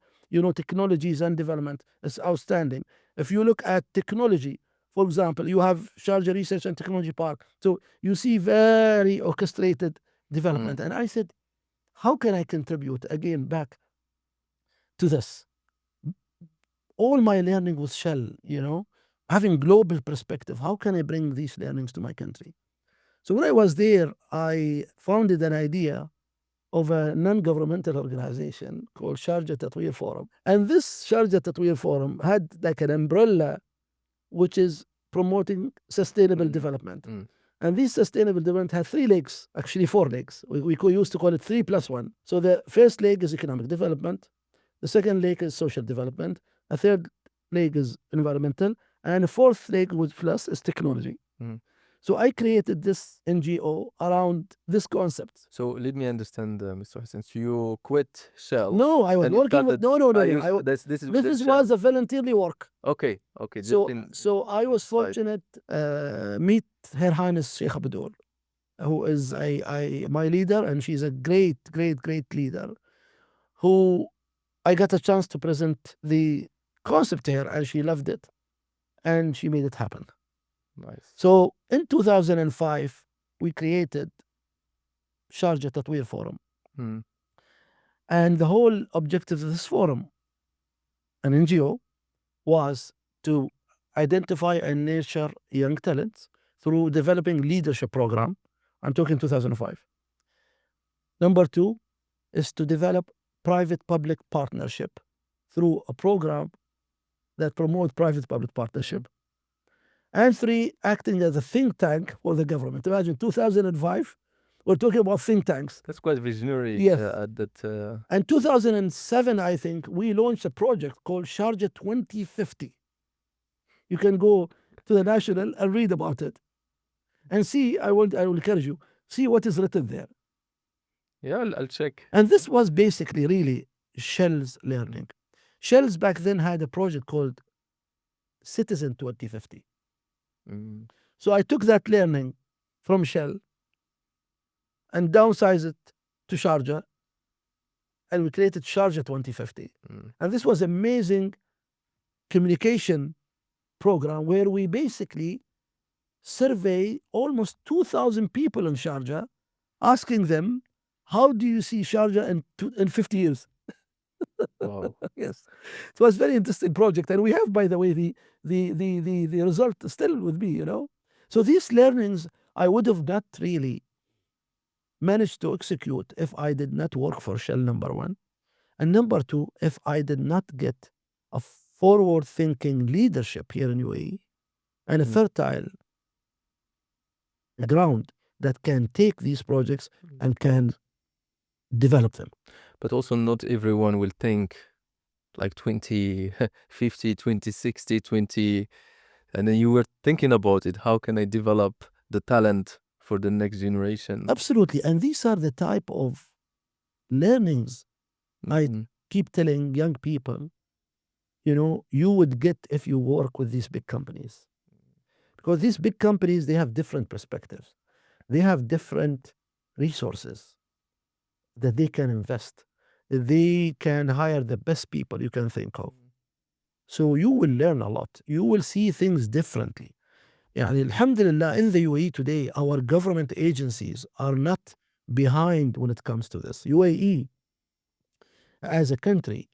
technologies and development, is outstanding. If you look at technology, for example, you have Sharjah Research and Technology Park. So you see very orchestrated development. And I said, how can I contribute again back to this? All my learning was Shell, having global perspective. How can I bring these learnings to my country? So when I was there, I founded an idea of a non-governmental organization called Sharjah Tatweer Forum. And this Sharjah Tatweer Forum had like an umbrella which is promoting sustainable development. And this sustainable development had 3 legs, actually 4 legs. We used to call it 3+1. So the first leg is economic development. The second leg is social development. A third leg is environmental. And a fourth leg with plus is technology. So I created this NGO around this concept. So let me understand, Mr. Hussain. So you quit Shell? No, I was working with... No. This was a voluntarily work. Okay. So I was fortunate meet Her Highness Sheikh Abdul, who is my leader, and she's a great, great, great leader, who I got a chance to present the concept to her, and she loved it, and she made it happen. Nice. So in 2005, we created Sharjah Tatweer Forum. And the whole objective of this forum, an NGO, was to identify and nurture young talents through developing leadership program. I'm talking 2005. Number 2 is to develop private-public partnership through a program that promotes private-public partnership. And 3, acting as a think tank for the government. Imagine 2005, we're talking about think tanks. That's quite visionary. Yes. At that. And 2007, I think, we launched a project called Sharjah 2050. You can go to the National and read about it. And see, I will encourage you, see what is written there. Yeah, I'll check. And this was basically really Shell's learning. Shell's back then had a project called Citizen 2050. So I took that learning from Shell and downsized it to Sharjah, and we created Sharjah 2050. And this was amazing communication program where we basically survey almost 2,000 people in Sharjah, asking them, how do you see Sharjah in 50 years? Wow. Yes. It was a very interesting project. And we have, by the way, the result still with me, you know. So these learnings I would have not really managed to execute if I did not work for Shell, number one. And number two, if I did not get a forward-thinking leadership here in UAE and a fertile ground that can take these projects and can develop them. But also not everyone will think like 2050, 2060, 20. And then you were thinking about it. How can I develop the talent for the next generation? Absolutely. And these are the type of learnings I keep telling young people, you know, you would get if you work with these big companies. Because these big companies, they have different perspectives. They have different resources that they can invest. They can hire the best people you can think of. So you will learn a lot. You will see things differently. يعني alhamdulillah, in the UAE today, our government agencies are not behind when it comes to this. UAE, as a country,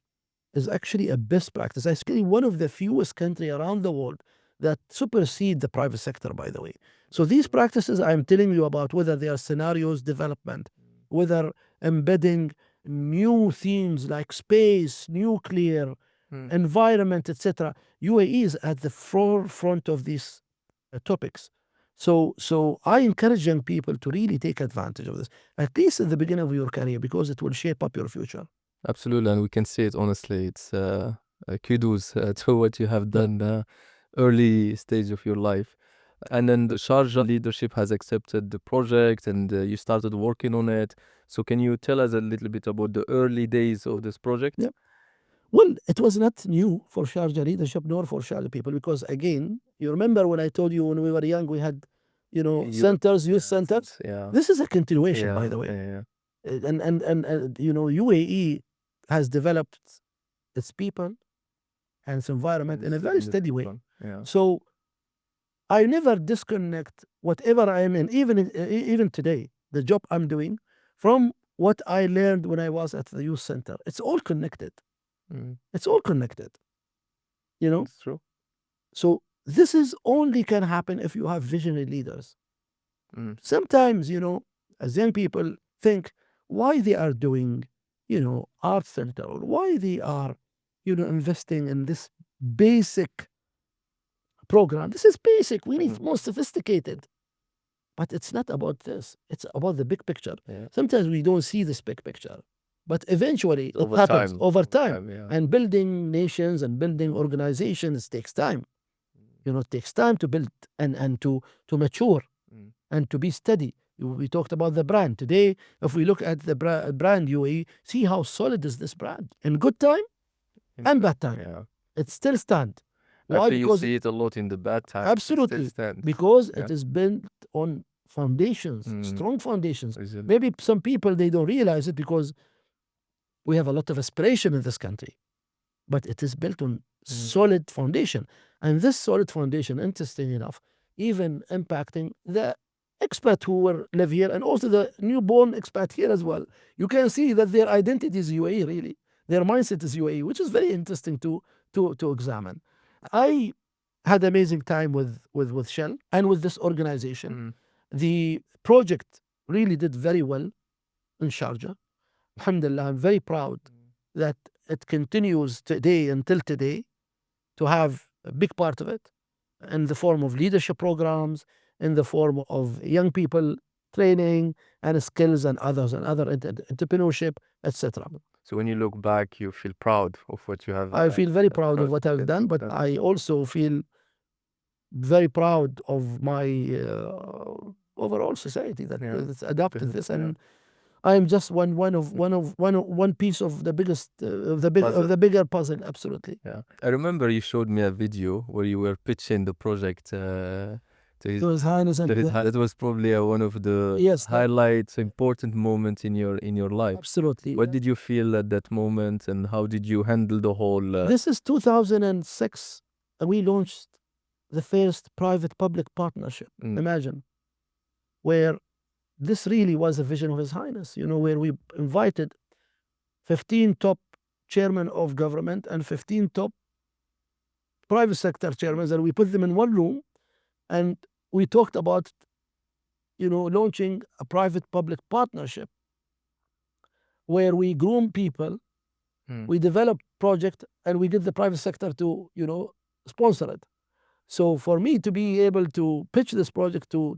is actually a best practice. Actually, one of the fewest country around the world that supersede the private sector, by the way. So these practices I'm telling you about, whether they are scenarios development, whether embedding new themes like space, nuclear, environment, etc. UAE is at the forefront of these topics. So I encourage young people to really take advantage of this, at least at the beginning of your career, because it will shape up your future. Absolutely, and we can see it honestly. It's kudos to what you have done early stage of your life. And then the Sharjah leadership has accepted the project and you started working on it. So can you tell us a little bit about the early days of this project? Yeah. Well, it was not new for Sharjah leadership nor for Sharjah people, because again, you remember when I told you when we were young, we had, you know, centers, youth centers. Yeah. This is a continuation, by the way. Yeah. And you know, UAE has developed its people and its environment in a very steady way. Yeah. So I never disconnect whatever I am in, even today, the job I'm doing, from what I learned when I was at the youth center. It's all connected. It's all connected. You know? It's true. So this is only can happen if you have visionary leaders. Sometimes, you know, as young people think why they are doing, you know, art center, or why they are, you know, investing in this basic program. This is basic. We need more sophisticated. But it's not about this. It's about the big picture. Yeah. Sometimes we don't see this big picture. But eventually it Over happens time. over time. Yeah. And building nations and building organizations takes time. You know, it takes time to build and to mature and to be steady. We talked about the brand. Today, if we look at the brand UAE, see how solid is this brand. In good time and bad time. Yeah. It still stands. Why? Actually, you see it a lot in the bad times. Absolutely. Because it is built on foundations, strong foundations. Maybe some people, they don't realize it because we have a lot of aspiration in this country. But it is built on solid foundation. And this solid foundation, interesting enough, even impacting the expat who live here and also the newborn expat here as well. You can see that their identity is UAE, really. Their mindset is UAE, which is very interesting to examine. I had amazing time with Shell and with this organization. The project really did very well in Sharjah. Alhamdulillah, I'm very proud that it continues today until today to have a big part of it in the form of leadership programs, in the form of young people training and skills and others and other entrepreneurship, etc. So when you look back, you feel proud of what you have. I feel very proud of what I've done, but I also feel very proud of my overall society that has adopted this, and I am just one piece of the biggest of the bigger puzzle. Absolutely. Yeah, I remember you showed me a video where you were pitching the project to His Highness, and that was probably one of the highlights, important moment in your life. Absolutely. What did you feel at that moment, and how did you handle the whole? This is 2006. We launched the first private-public partnership. Mm. Imagine, where this really was a vision of His Highness, where we invited 15 top chairmen of government and 15 top private sector chairmen, and we put them in one room, and we talked about, launching a private-public partnership where we groom people, we develop project, and we get the private sector to, sponsor it. So for me to be able to pitch this project to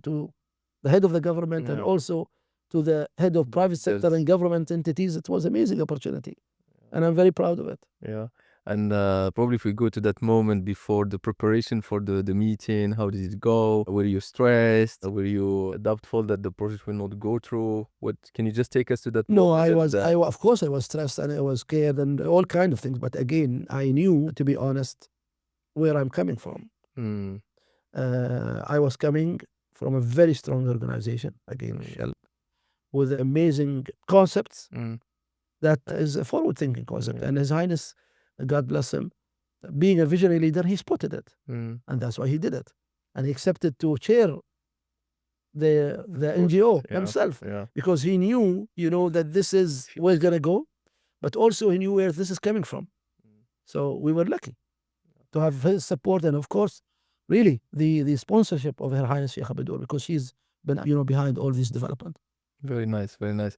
the head of the government and also to the head of private sector Yes. and government entities, it was an amazing opportunity. And I'm very proud of it. Yeah. And probably if we go to that moment before the preparation for the meeting, how did it go? Were you stressed? Were you doubtful that the project will not go through? What can you just take us to that No, moment? of course I was stressed and I was scared and all kind of things. But again, I knew, to be honest, where I'm coming from. I was coming from a very strong organization, again, Shell, with amazing concepts. That is a forward-thinking concept. And His Highness, God bless him, being a visionary leader, he spotted it. And that's why he did it. And he accepted to chair the NGO himself. Because he knew, that this is where it's going to go, but also he knew where this is coming from. So we were lucky to have his support and, of course, really the sponsorship of Her Highness Sheikh Abdul, because she's been, behind all this development. Very nice, very nice.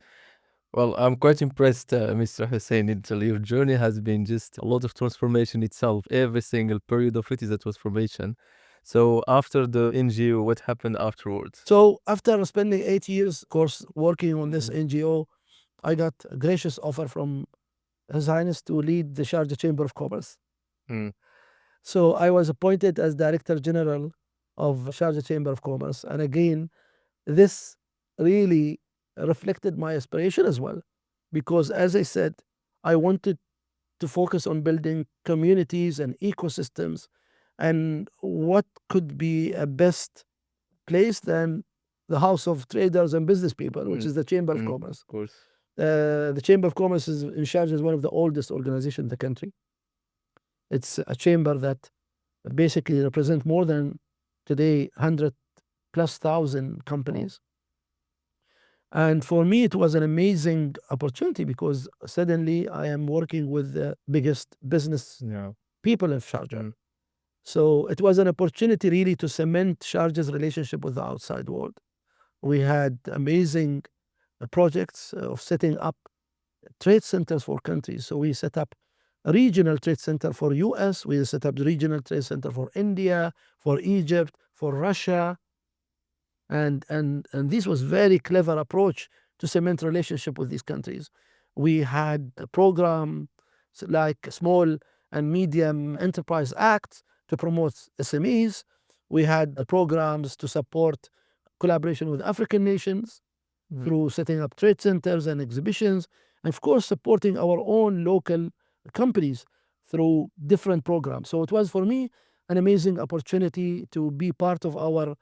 Well, I'm quite impressed, Mr. Hussain. Your journey has been just a lot of transformation itself. Every single period of it is a transformation. So after the NGO, what happened afterwards? So after spending 8 years, of course, working on this NGO, I got a gracious offer from His Highness to lead the Sharjah Chamber of Commerce. So I was appointed as Director General of Sharjah Chamber of Commerce. And again, this really reflected my aspiration as well. Because as I said, I wanted to focus on building communities and ecosystems. And what could be a best place than the house of traders and business people, which is the Chamber of Commerce. Of course. The Chamber of Commerce in Sharjah is one of the oldest organizations in the country. It's a chamber that basically represents more than today 100,000+ companies. And for me, it was an amazing opportunity because suddenly I am working with the biggest business people in Sharjah. So it was an opportunity really to cement Sharjah's relationship with the outside world. We had amazing projects of setting up trade centers for countries. So we set up a regional trade center for US, we set up the regional trade center for India, for Egypt, for Russia. And this was very clever approach to cement relationship with these countries. We had a program like Small and Medium Enterprise Act to promote SMEs. We had programs to support collaboration with African nations through setting up trade centers and exhibitions, and of course supporting our own local companies through different programs. So it was for me an amazing opportunity to be part of our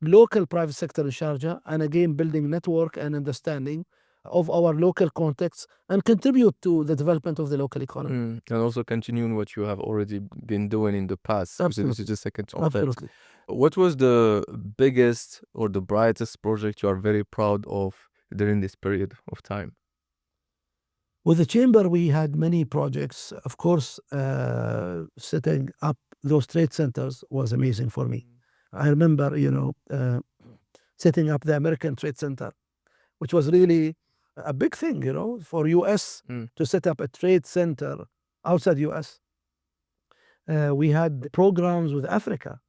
local private sector in Sharjah, and again building network and understanding of our local contexts and contribute to the development of the local economy. And also continuing what you have already been doing in the past. Absolutely. This is just second on that. Absolutely. What was the biggest or the brightest project you are very proud of during this period of time? With the chamber, we had many projects. Of course, setting up those trade centers was amazing for me. I remember, setting up the American Trade Center, which was really a big thing, for US to set up a trade center outside US. We had programs with Africa,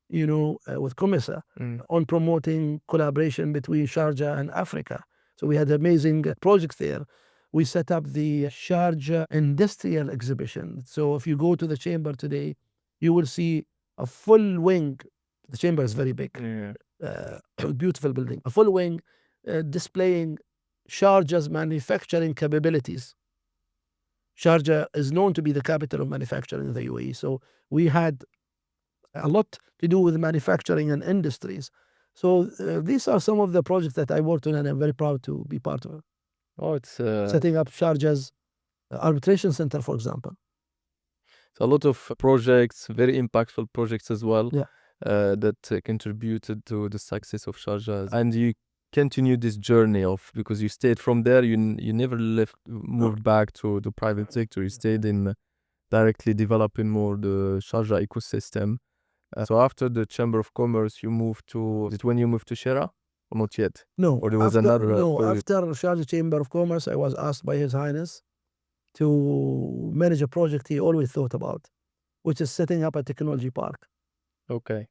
with COMESA on promoting collaboration between Sharjah and Africa. So we had amazing projects there. We set up the Sharjah Industrial Exhibition. So if you go to the chamber today, you will see a full wing. The chamber is very big, beautiful building. A full wing displaying Sharjah's manufacturing capabilities. Sharjah is known to be the capital of manufacturing in the UAE. So we had a lot to do with manufacturing and industries. So these are some of the projects that I worked on and I'm very proud to be part of. Oh, it's Setting up Sharjah's arbitration center, for example. So a lot of projects, very impactful projects as well, Yeah. that contributed to the success of Sharjah. And you continued this journey of, because you stayed from there, you never moved back to the private sector. You stayed in directly developing more the Sharjah ecosystem. So after the Chamber of Commerce, you moved to, is it when you moved to Shera or not yet? No, Or there was another period? after Sharjah Chamber of Commerce, I was asked by His Highness to manage a project he always thought about, which is setting up a technology park. Okay.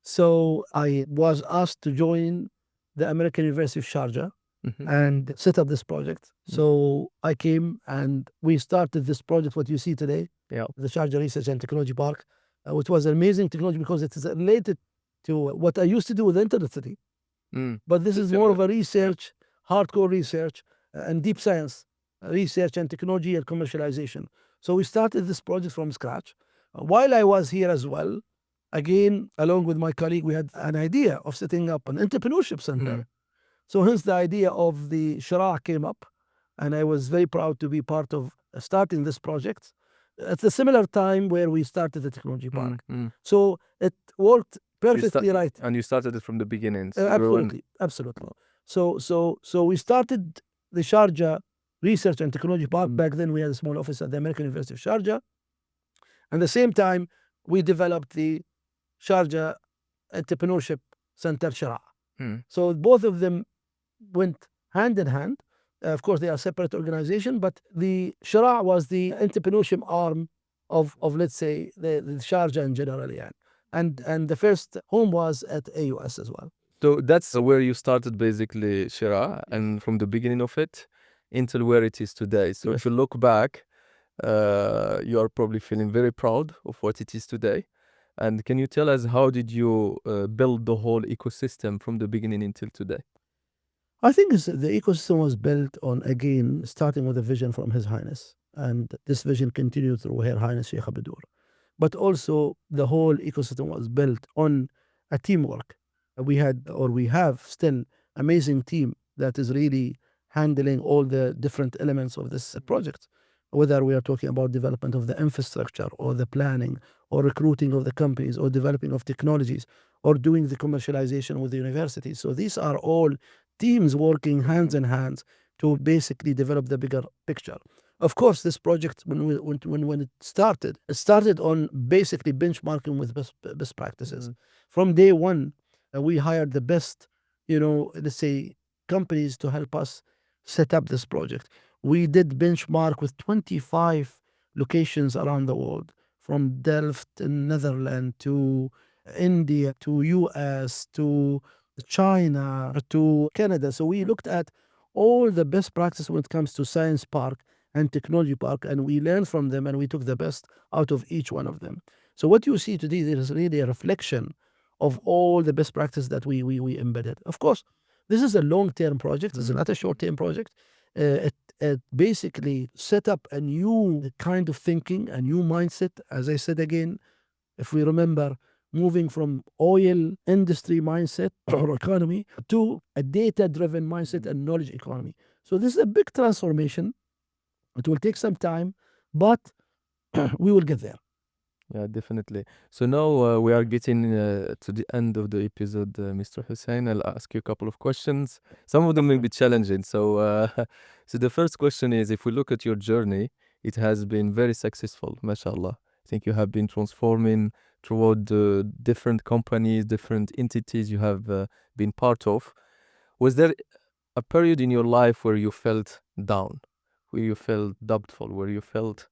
So I was asked to join the American University of Sharjah and set up this project. So I came and we started this project, what you see today, Yeah. the Sharjah Research and Technology Park, which was an amazing technology because it is related to what I used to do with the Internet City. But this is more of a research, hardcore research, and deep science research and technology and commercialization. So we started this project from scratch. While I was here as well, again, along with my colleague, we had an idea of setting up an entrepreneurship center. So hence the idea of the Shara came up, and I was very proud to be part of starting this project at a similar time where we started the technology park. So it worked perfectly right. And you started it from the beginning. Absolutely. So we started the Sharjah Research and Technology Park. Back then we had a small office at the American University of Sharjah. At the same time, we developed the Sharjah Entrepreneurship Center Shara. So both of them went hand in hand. Of course, they are separate organizations, but the Shara was the entrepreneurship arm of let's say, the Sharjah in general. Yeah. And the first home was at AUS as well. So that's where you started basically Shira, and from the beginning of it until where it is today. So if you look back, you are probably feeling very proud of what it is today. And can you tell us how did you build the whole ecosystem from the beginning until today? I think the ecosystem was built on, again, starting with a vision from His Highness. And this vision continued through Her Highness Sheikh Abdur. But also the whole ecosystem was built on a teamwork. We had, or we have still, amazing team that is really handling all the different elements of this project. Whether we are talking about development of the infrastructure or the planning or recruiting of the companies or developing of technologies or doing the commercialization with the universities. So these are all teams working hands in hands to basically develop the bigger picture. Of course, this project, when it started on basically benchmarking with best practices. From day one, we hired the best, let's say, companies to help us set up this project. We did benchmark with 25 locations around the world, from Delft in Netherlands to India to US to China to Canada. So we looked at all the best practices when it comes to science park and technology park, and we learned from them, and we took the best out of each one of them. So what you see today, there is really a reflection of all the best practices that we embedded. Of course, this is a long-term project. It's not a short-term project. It basically set up a new kind of thinking, a new mindset. As I said again, if we remember, moving from oil industry mindset or economy to a data-driven mindset and knowledge economy. So this is a big transformation. It will take some time, but we will get there. Yeah, definitely. So now we are getting to the end of the episode, Mr. Hussein. I'll ask you a couple of questions. Some of them will be challenging. So, so the first question is, if we look at your journey, it has been very successful, mashallah. I think you have been transforming throughout the different companies, different entities you have been part of. Was there a period in your life where you felt down, where you felt doubtful, where you felt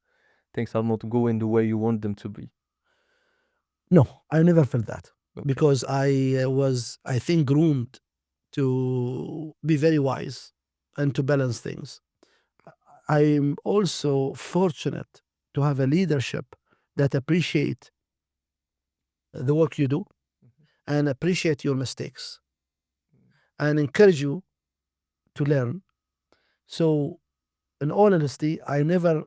things are not going the way you want them to be? No, I never felt that. Okay. Because I was, I think, groomed to be very wise and to balance things. I'm also fortunate to have a leadership that appreciate the work you do and appreciate your mistakes and encourage you to learn. So, in all honesty, I never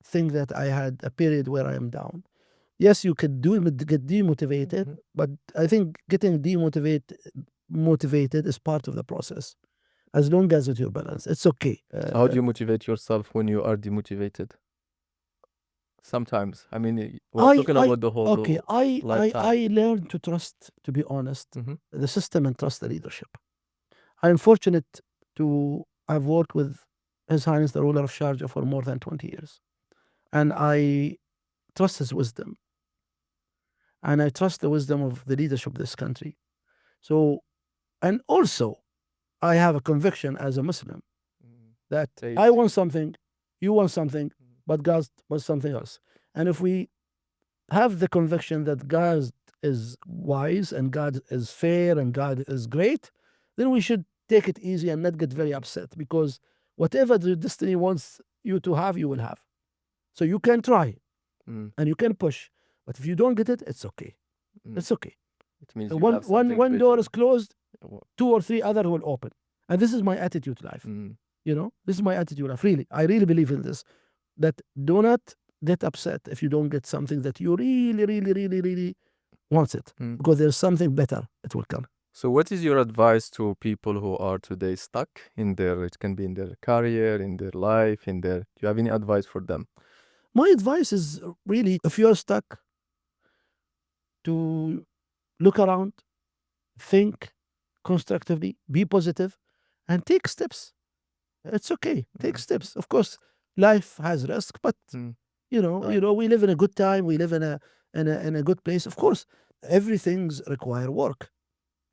think that I had a period where I am down. Yes, you could get demotivated, but I think getting motivated is part of the process. As long as it's your balance, it's okay. How do you motivate yourself when you are demotivated? Sometimes. I mean, we're talking about the whole okay, lifetime. I learned to trust, to be honest, Mhm. the system and trust the leadership. I'm fortunate to have worked with His Highness the ruler of Sharjah for more than 20 years. And I trust his wisdom. And I trust the wisdom of the leadership of this country. So, and also, I have a conviction as a Muslim that Right. I want something, you want something, but God wants something else. And if we have the conviction that God is wise and God is fair and God is great, then we should take it easy and not get very upset, because whatever the destiny wants you to have, you will have. So you can try Mm. and you can push, but if you don't get it, it's okay. Mm. It's okay. It means you One have something one door better. is closed, Wha- 2 or 3 other will open. And this is my attitude to life. Mm. You know, this is my attitude to life. Really, I really believe in this. That do not get upset if you don't get something that you really wants it, Mm. because there's something better. It will come. So, what is your advice to people who are today stuck in their? It can be in their career, in their life, in their. Do you have any advice for them? My advice is really, if you're stuck, to look around, think constructively, be positive, and take steps. It's okay. Take steps. Of course, life has risk, but Mm. you know, we live in a good time. We live in a good place. Of course, everything's require work.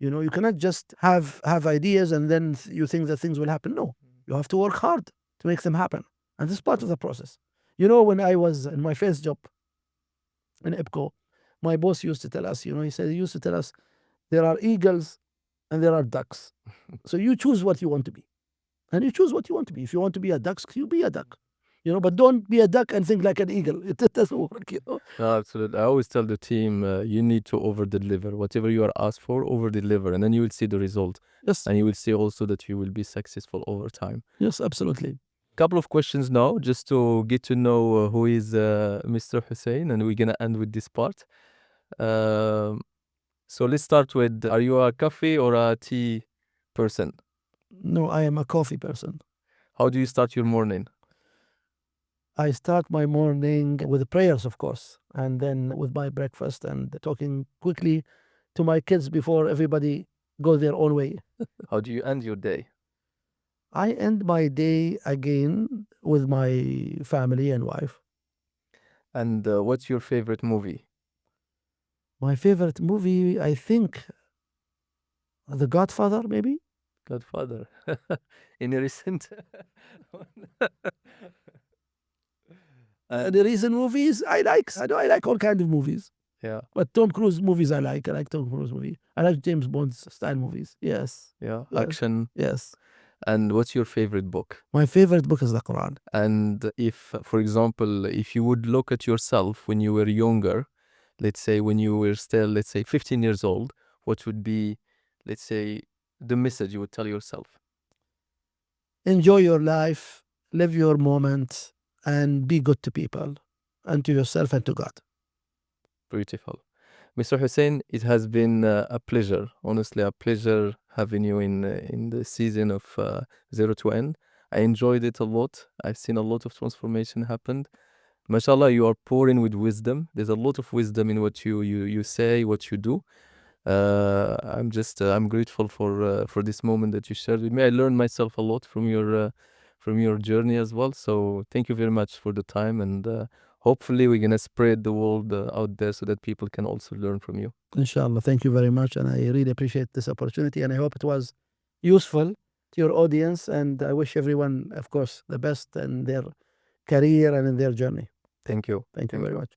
You know, you cannot just have ideas and then you think that things will happen. No, you have to work hard to make them happen, and this is part of the process. You know, when I was in my first job in IPCO, my boss used to tell us. You know, he used to tell us, there are eagles and there are ducks. So you choose what you want to be. And you choose what you want to be. If you want to be a duck, you be a duck. You know, but don't be a duck and think like an eagle. It doesn't work, you know. No, absolutely. I always tell the team, you need to over deliver. Whatever you are asked for, over deliver, and then you will see the result. Yes, And you will see also that you will be successful over time. yes, absolutely. Couple of questions now, just to get to know who is Mr. Hussein, and we're gonna end with this part. So let's start with: are you a coffee or a tea person? No, I am a coffee person. How do you start your morning? I start my morning with prayers, of course, and then with my breakfast and talking quickly to my kids before everybody go their own way. How do you end your day? I end my day again with my family and wife. And what's your favorite movie? My favorite movie, I think, The Godfather, maybe. Godfather. Any recent? The recent movies I like. I like all kind of movies. Yeah, But Tom Cruise movies I like. I like Tom Cruise movie. I like James Bond's style movies. Yes. yeah, Yes. action. Yes. And what's your favorite book? My favorite book is the Quran. And if, for example, if you would look at yourself when you were younger, let's say when you were still, let's say 15 years old, what would be, let's say, the message you would tell yourself? Enjoy your life, live your moment, and be good to people and to yourself and to God. Beautiful. Mr. Hussein, it has been a pleasure, honestly, a pleasure having you in the season of 0 to N. I enjoyed it a lot. I've seen a lot of transformation happened. Mashallah, you are pouring with wisdom. There's a lot of wisdom in what you say, what you do. I'm grateful for this moment that you shared with me. I learned myself a lot from your journey as well. So thank you very much for the time, and hopefully we're gonna spread the world out there so that people can also learn from you. Inshallah. Thank you very much. And I really appreciate this opportunity. And I hope it was useful to your audience. And I wish everyone, of course, the best in their career and in their journey. Thank you. Thank you very much.